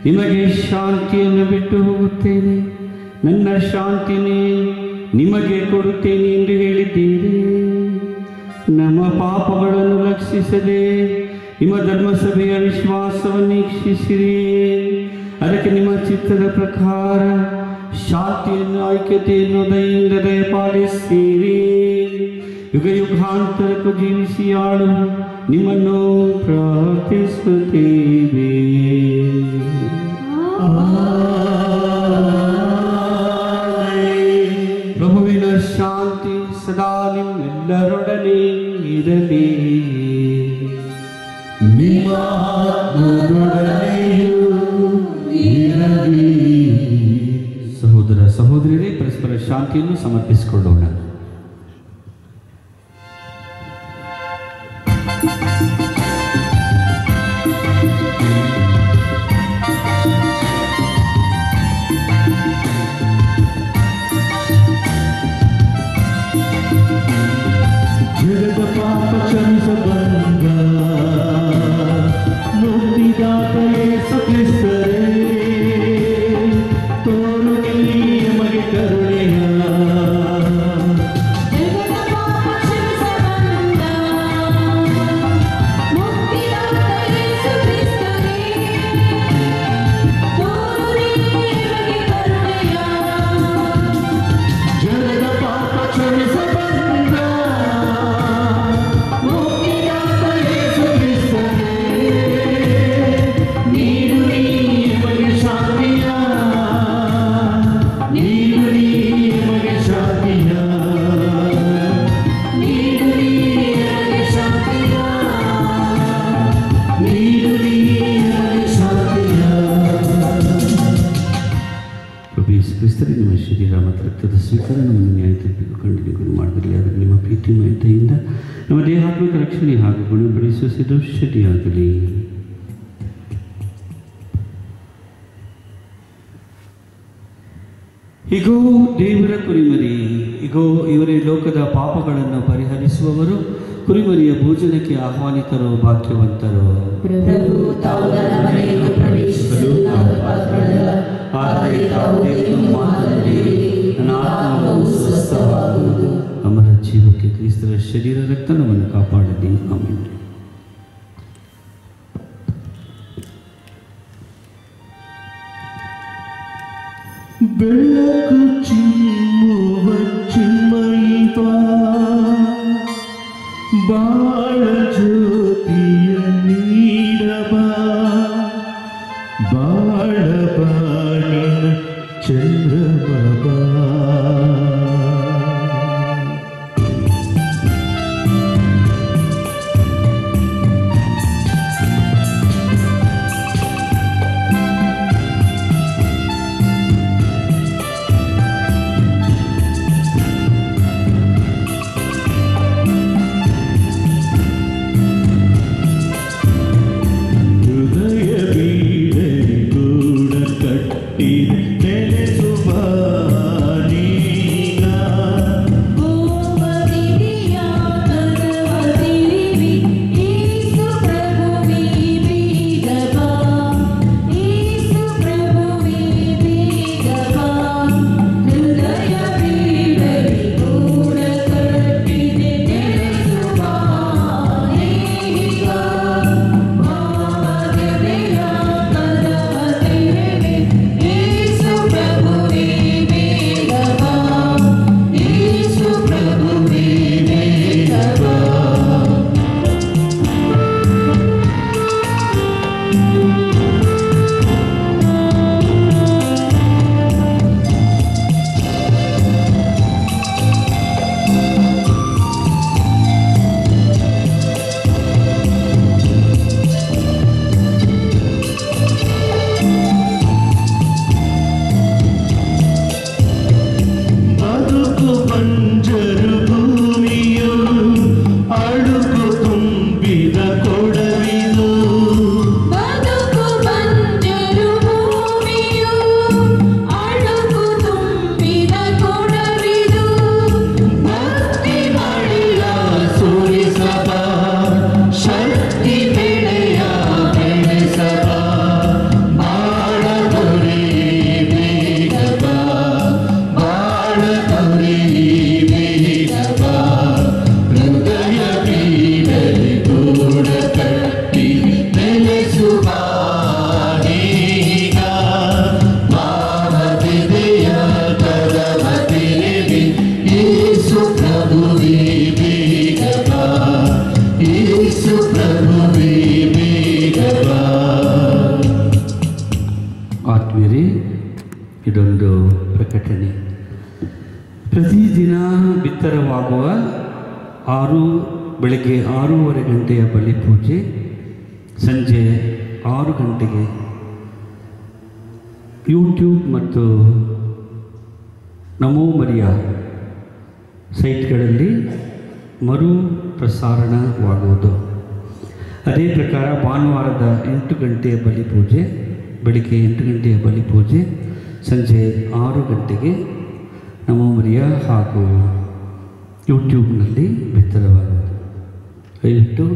ನಿಮಗೆ ಶಾಂತಿಯನ್ನು ಬಿಟ್ಟು ಹೋಗುತ್ತೇನೆ, ನನ್ನ ಶಾಂತಿನೇ ನಿಮಗೆ ಕೊಡುತ್ತೇನೆ ಎಂದು ಹೇಳಿದ್ದೀರಿ. ನಮ್ಮ ಪಾಪಗಳನ್ನು ಲಕ್ಷಿಸದೆ ನಿಮ್ಮ ಧರ್ಮಸಭೆಯ ವಿಶ್ವಾಸವನ್ನು ವೀಕ್ಷಿಸಿರಿ. ಅದಕ್ಕೆ ನಿಮ್ಮ ಚಿತ್ತದ ಪ್ರಕಾರ ಶಾಂತಿಯನ್ನು, ಐಕ್ಯತೆಯನ್ನು ದಯೆಯಿಂದ ದಯಪಾಲಿಸಿರಿ. ಯುಗ ಯುಗಾಂತರಕ್ಕೂ ಜೀವಿಸಿ ಆಳು ನಿಮ್ಮನ್ನು ಪ್ರಾರ್ಥಿಸುತ್ತೇವೆ. ಪ್ರಭುವಿನ ಶಾಂತಿ ಸದಾ ನಿಮ್ಮೆಲ್ಲರೊಡನೆ ಇರಲಿ. ನಿಮ್ಮ ಆತ್ಮದೊಡನೆಯೂ ಇರಲಿ. ಸಹೋದರ ಸಹೋದರಿಯರೇ, ಪರಸ್ಪರ ಶಾಂತಿಯನ್ನು ಸಮರ್ಪಿಸಿಕೊಳ್ಳೋಣ. ಜಗದ ಪಾಪ ಕ್ಷಮಿಸ ಬಂದ ಮುಕ್ತಿದಾತ ಯೇಸು ಕ್ರಿಸ್ತರೇ, ತೋರು ನಿಮಗೆ ಕರುಣೆಯ. ನಿಮ್ಮ ಶರೀರ ಮತ್ತು ರಕ್ತದ ಸ್ವೀಕರಣವನ್ನು ನ್ಯಾಯ ತೀರ್ಪಿಗೂ ಖಂಡನೆ ಗುರಿ ಮಾಡಿರಲಿ. ಆದರೆ ನಿಮ್ಮ ಪ್ರೀತಿಮಯತೆಯಿಂದ ನಮ್ಮ ದೇಹಾತ್ಮಕ ರಕ್ಷಣೆ ಹಾಗೂ ಗುಣಪಡಿಸುವ ಸಿದ್ಧೌಷಧಿಯಾಗಲಿ. ಇಗೋ ದೇವರ ಕುರಿಮರಿ, ಇಗೋ ಇವರೇ ಲೋಕದ ಪಾಪಗಳನ್ನು ಪರಿಹರಿಸುವವರು. ಕುರಿಮರಿಯ ಭೋಜನಕ್ಕೆ ಆಹ್ವಾನಿತರು ಭಾಗ್ಯವಂತರು. ಪ್ರಭು ತಾವು ನನ್ನ ಮನೆಯಲ್ಲಿ ಪ್ರವೇಶಿಸಲು ನಾನು ಪಾತ್ರನಲ್ಲ, ಆದರೆ ತಾವು ಎಂದು ಮಾತನಾಡಿರಿ, ನನ್ನ ಆತ್ಮವು ಸ್ವಸ್ಥವಾಗುವುದು. ಅಮರ ಜೀವಕ್ಕೆ ಕ್ರಿಸ್ತರ ಶರೀರ ರಕ್ತ ನಮ್ಮನ್ನು ಕಾಪಾಡಲಿ. ಆಮೆನ್. ಬೆಳಕು ಚಿಮ್ಮುವ ಚಿನ್ಮಯಿತ ಬಾಳ ಜ್ಯೋತಿಯ ನೀಡಬ, ಬಾಳ ಬಾಣಿನ ಚಂದ್ರಬ. ಪ್ರಕಟಣೆ. ಪ್ರತಿದಿನ ಬಿತ್ತರವಾಗುವ ಬೆಳಗ್ಗೆ 6:30 ಗಂಟೆಯ ಬಲಿಪೂಜೆ, ಸಂಜೆ 6 ಗಂಟೆಗೆ ಯೂಟ್ಯೂಬ್ ಮತ್ತು ನಮೋ ಮರಿಯ ಸೈಟ್ಗಳಲ್ಲಿ ಮರು ಪ್ರಸಾರಣವಾಗುವುದು. ಅದೇ ಪ್ರಕಾರ ಭಾನುವಾರದ 8 ಗಂಟೆಯ ಬಲಿಪೂಜೆ, ಬೆಳಿಗ್ಗೆ 8 ಗಂಟೆಯ ಬಲಿಪೂಜೆ, ಸಂಜೆ 6 ಗಂಟೆಗೆ ನಮೋ ಮರಿಯ ಹಾಗೂ ಯೂಟ್ಯೂಬ್ನಲ್ಲಿ ಬಿತ್ತರವಾಗುವುದು. ದಯವಿಟ್ಟು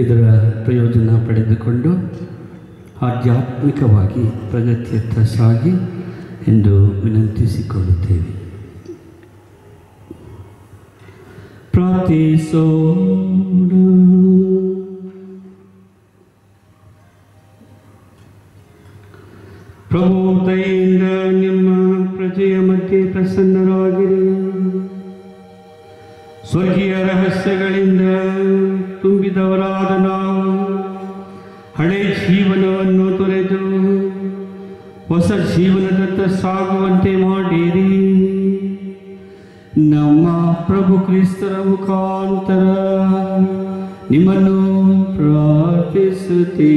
ಇದರ ಪ್ರಯೋಜನ ಪಡೆದುಕೊಂಡು ಆಧ್ಯಾತ್ಮಿಕವಾಗಿ ಪ್ರಗತಿಯತ್ತ ಸಾಗಿ ಎಂದು ವಿನಂತಿಸಿಕೊಳ್ಳುತ್ತೇವೆ. ಪ್ರಾರ್ಥಿಸೋಣ. ಪ್ರಭು ದಯೆಯಿಂದ ನಿಮ್ಮ ಪ್ರಜೆಯ ಮಧ್ಯೆ ಪ್ರಸನ್ನರಾಗಿರಿ. ಸ್ವರ್ಗೀಯ ರಹಸ್ಯಗಳಿಂದ ತುಂಬಿದವರಾದ ನಾವು ಹಳೆ ಜೀವನವನ್ನು ತೊರೆದು ಹೊಸ ಜೀವನದತ್ತ ಸಾಗುವಂತೆ ಮಾಡಿರಿ. ನಮ್ಮ ಪ್ರಭು ಕ್ರಿಸ್ತರ ಮುಖಾಂತರ ನಿಮ್ಮನ್ನು ಪ್ರಾರ್ಥಿಸುತ್ತೇವೆ.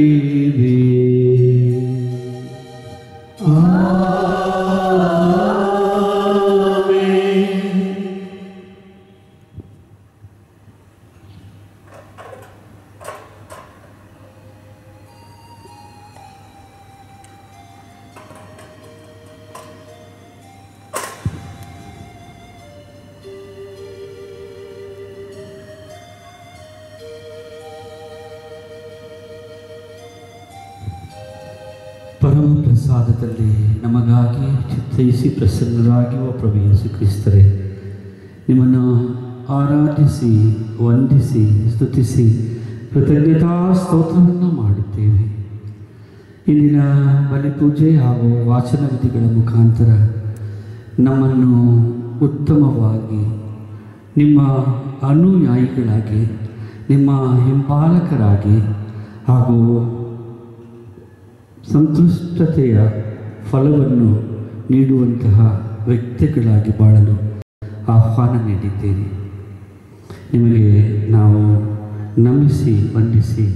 ಪರಮ ಪ್ರಸಾದದಲ್ಲಿ ನಮಗಾಗಿ ಚಿತ್ತೈಸಿ ಪ್ರಸನ್ನರಾಗಿರುವ ಪ್ರಭು ಯೇಸು ಕ್ರಿಸ್ತರೇ, ನಿಮ್ಮನ್ನು ಆರಾಧಿಸಿ ವಂದಿಸಿ ಸ್ತುತಿಸಿ ಕೃತಜ್ಞತಾ ಸ್ತೋತ್ರವನ್ನು ಮಾಡುತ್ತೇವೆ. ಇಂದಿನ ಬಲಿಪೂಜೆ ಹಾಗೂ ವಾಚನ ವಿಧಿಗಳ ಮುಖಾಂತರ ನಮ್ಮನ್ನು ಉತ್ತಮವಾಗಿ ನಿಮ್ಮ ಅನುಯಾಯಿಗಳಾಗಿ, ನಿಮ್ಮ ಹಿಂಬಾಲಕರಾಗಿ ಹಾಗೂ ಸಂತುಷ್ಟತೆಯ ಫಲವನ್ನು ನೀಡುವಂತಹ ವ್ಯಕ್ತಿಗಳಾಗಿ ಬಾಳಲು ಆಹ್ವಾನ ನೀಡಿದ್ದೀರಿ. ನಿಮಗೆ ನಾವು ನಮಿಸಿ ವಂದಿಸಿ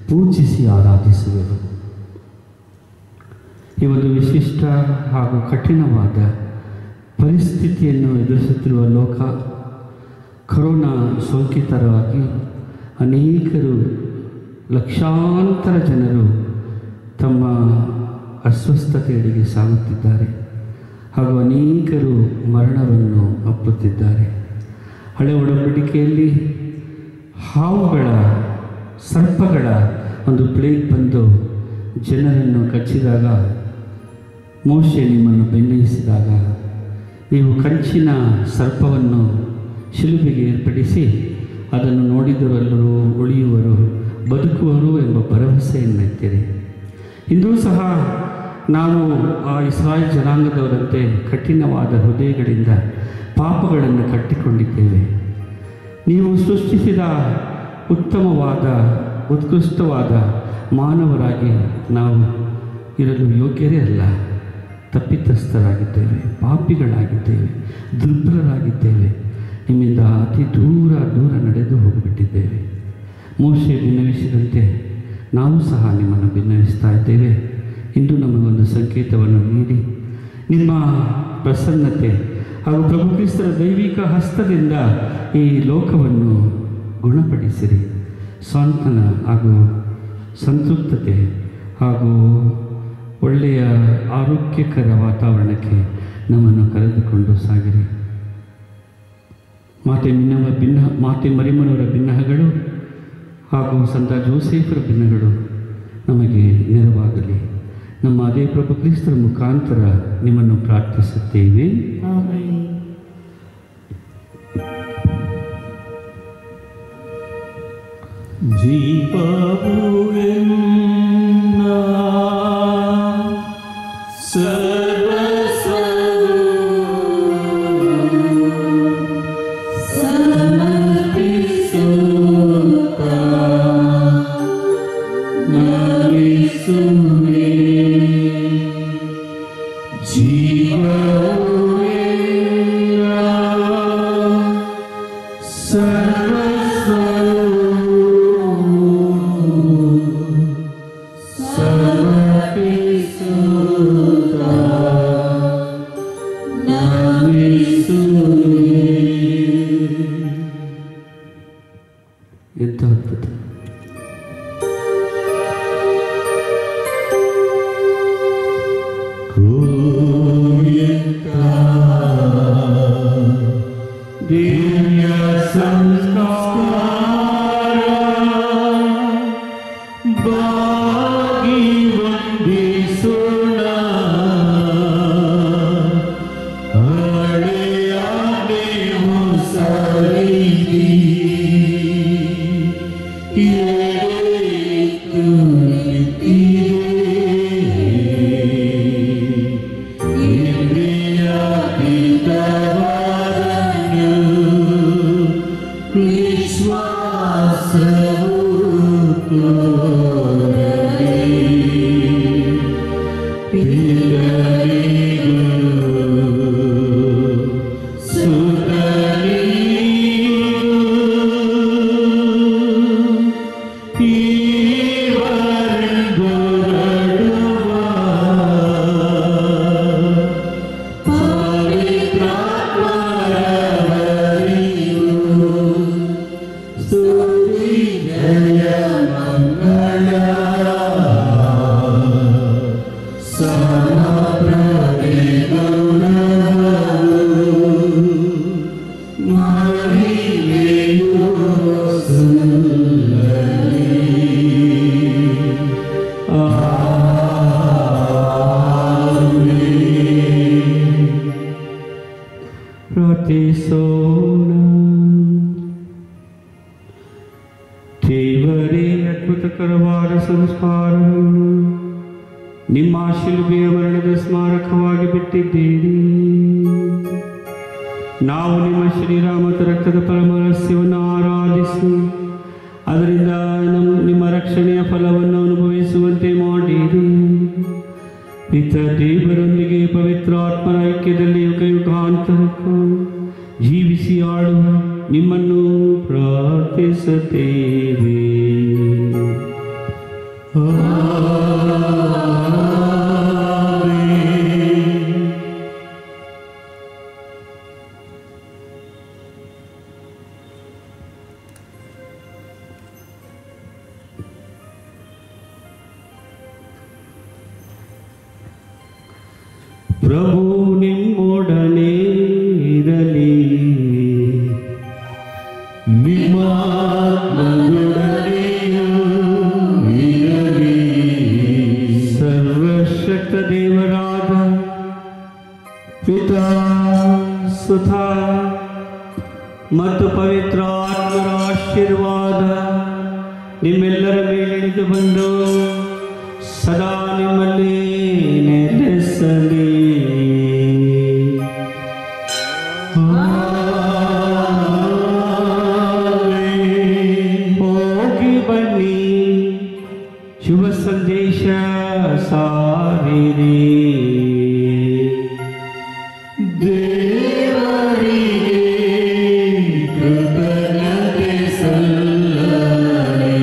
ಪೂಜಿಸಿ ಆರಾಧಿಸುವೆವು. ಈ ಒಂದು ವಿಶಿಷ್ಟ ಹಾಗೂ ಕಠಿಣವಾದ ಪರಿಸ್ಥಿತಿಯನ್ನು ಎದುರಿಸುತ್ತಿರುವ ಲೋಕ ಕೊರೋನಾ ಸೋಂಕಿತರಾಗಿ ಅನೇಕರು, ಲಕ್ಷಾಂತರ ಜನರು ತಮ್ಮ ಅಸ್ವಸ್ಥತೆಯಡೆಗೆ ಸಾಗುತ್ತಿದ್ದಾರೆ ಹಾಗೂ ಅನೇಕರು ಮರಣವನ್ನು ಅಪ್ಪುತ್ತಿದ್ದಾರೆ. ಹಳೆ ಒಡಂಬಡಿಕೆಯಲ್ಲಿ ಹಾವುಗಳ, ಸರ್ಪಗಳ ಒಂದು ಪ್ಲೇಗ್ ಬಂದು ಜನರನ್ನು ಕಚ್ಚಿದಾಗ, ಮೋಶೆ ನಿಮ್ಮನ್ನು ಬೆನ್ನಯಿಸಿದಾಗ ನೀವು ಕಂಚಿನ ಸರ್ಪವನ್ನು ಶಿಲುಬೆಗೆ ಏರ್ಪಡಿಸಿ ಅದನ್ನು ನೋಡಿದವರೆಲ್ಲರೂ ಉಳಿಯುವರು, ಬದುಕುವರು ಎಂಬ ಭರವಸೆಯನ್ನಿಟ್ಟಿರಿ. ಇಂದೂ ಸಹ ನಾವು ಆ ಇಸ್ರಾಯೇಲ್ ಜನಾಂಗದವರಂತೆ ಕಠಿಣವಾದ ಹೃದಯಗಳಿಂದ ಪಾಪಗಳನ್ನು ಕಟ್ಟಿಕೊಂಡಿದ್ದೇವೆ. ನೀವು ಸೃಷ್ಟಿಸಿದ ಉತ್ತಮವಾದ ಉತ್ಕೃಷ್ಟವಾದ ಮಾನವರಾಗಿ ನಾವು ಇರಲು ಯೋಗ್ಯರೇ ಅಲ್ಲ. ತಪ್ಪಿತಸ್ಥರಾಗಿದ್ದೇವೆ, ಪಾಪಿಗಳಾಗಿದ್ದೇವೆ, ದುರ್ಬಲರಾಗಿದ್ದೇವೆ. ನಿಮ್ಮಿಂದ ಅತಿ ದೂರ ನಡೆದು ಹೋಗಿಬಿಟ್ಟಿದ್ದೇವೆ. ಮೋಶೆ ಭಿನ್ನವಿಸಿದಂತೆ ನಾವು ಸಹ ನಿಮ್ಮನ್ನು ಭಿನ್ನವಿಸ್ತಾ ಇದ್ದೇವೆ. ಇಂದು ನಮಗೊಂದು ಸಂಕೇತವನ್ನು ನೀಡಿ ನಿಮ್ಮ ಪ್ರಸನ್ನತೆ ಹಾಗೂ ಪ್ರಭು ಕ್ರಿಸ್ತರ ದೈವಿಕ ಹಸ್ತದಿಂದ ಈ ಲೋಕವನ್ನು ಗುಣಪಡಿಸಿರಿ. ಸಾಂತ್ವನ ಹಾಗೂ ಸಂತೃಪ್ತತೆ ಹಾಗೂ ಒಳ್ಳೆಯ ಆರೋಗ್ಯಕರ ವಾತಾವರಣಕ್ಕೆ ನಮ್ಮನ್ನು ಕರೆದುಕೊಂಡು ಸಾಗಿರಿ. ಮಾತೆ ಮರಿಯಮ್ಮನವರ ಭಿನ್ನಹಗಳು ಹಾಗೂ ಸಂತ ಜೋಸೇಫರ ಭಿನ್ನಗಳು ನಮಗೆ ನೆರವಾಗಲಿ. ನಮ್ಮ ಅದೇ ಪ್ರಭು ಕ್ರಿಸ್ತರ ಮುಖಾಂತರ ನಿಮ್ಮನ್ನು ಪ್ರಾರ್ಥಿಸುತ್ತೇವೆ. ಜೀವವು ಎನ್ನ ಜೀವ ಎಂಥ ಅದ್ಭುತ. ದಿವ್ಯ ಸಂಸ್ಕಾರ ಬಾಗಿ ವಂದಿಸೋಣ, ಹಳೆಯಾನೆ ಹೊಸ ರೀತಿ ಏತು ಪ್ರಾರ್ಥಿಸೋಣ. ದೇವರೇ, ಅದ್ಭುತಕರವಾದ ಸಂಸ್ಕಾರವನ್ನು ನಿಮ್ಮ ಶಿಲುಬೆಯ ಮರಣದ ಸ್ಮಾರಕವಾಗಿ ಬಿಟ್ಟಿದ್ದೀರಿ. ನಾವು ನಿಮ್ಮ ಶ್ರೀರಾಮ ಮತ್ತು ರಕ್ತದ ಪರಮರಸ್ಯವನ್ನು ಆರಾಧಿಸಿ ಅದರಿಂದ ನಿಮ್ಮ ರಕ್ಷಣೆಯ ಫಲವನ್ನು ಅನುಭವಿಸುವಂತೆ ಮಾಡಿರಿ. ಪಿತ ದೇವರೊಂದಿಗೆ ಪವಿತ್ರ ಆತ್ಮರ ಐಕ್ಯದಲ್ಲಿ ಯುಗ ಯುಗಾಂತರಕ್ಕೂ ಜೀವಿಸಿ ಆಳುವ ನಿಮ್ಮನ್ನು ಪ್ರಾರ್ಥಿಸುತ್ತೇವೆ. ಪ್ರಭು ನಿಮ್ಮೊಡನೆ ಇರಲಿ, ನಿಮ್ಮ ಆತ್ಮದೊಡನೆಯೂ ಇರಲಿ. ಸರ್ವಶಕ್ತ ದೇವರಾದ ಪಿತಾ, ಸುತ ಮತ್ತು ಪವಿತ್ರ ಆತ್ಮರ ಆಶೀರ್ವಾದ ನಿಮ್ಮೆಲ್ಲರ ಮೇಲಿಳಿದು ಬಂದು ಸದಾ ನಿಮ್ಮಲ್ಲಿ ನೆಲೆಸಲಿ. ಹೋಗಿ ಬನ್ನಿ, ಶುಭ ಸಂದೇಶ ಸಾರಿರಿ. ದೇವರಿಗೆ ಕೃತಜ್ಞತೆ ಸಲ್ಲಲಿ.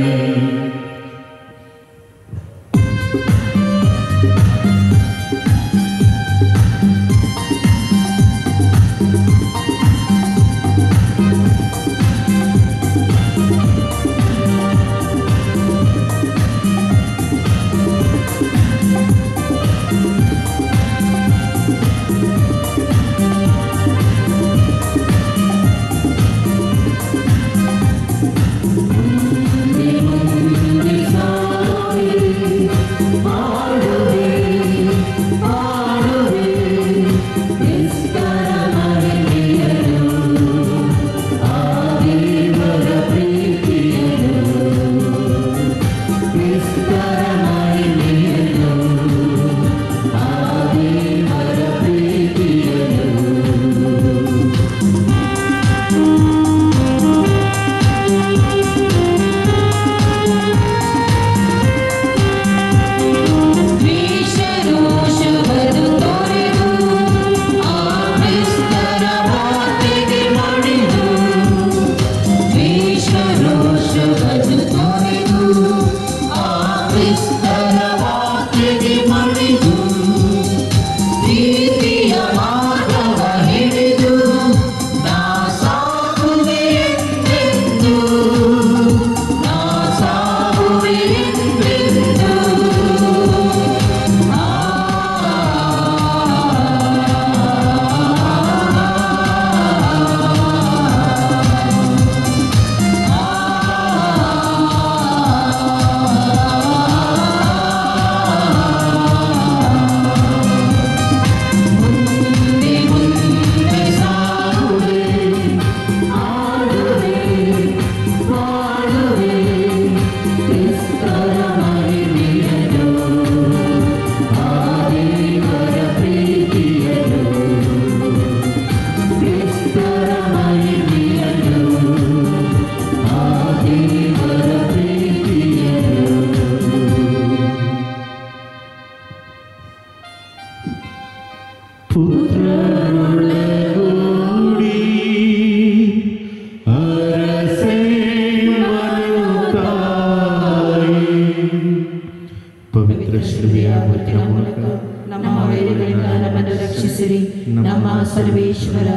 ಮೂಲಕ ನಮ್ಮ ವೈರಿಗಳಿಂದ ನಮ್ಮನ್ನು ರಕ್ಷಿಸಿರಿ. ನಮ್ಮ ಸರ್ವೇಶ್ವರ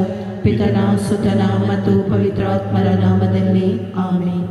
ಪಿತನ ಸುತನ ಮತ್ತು ಪವಿತ್ರಾತ್ಮರ ನಾಮದಲ್ಲಿ ಆಮೆನ್.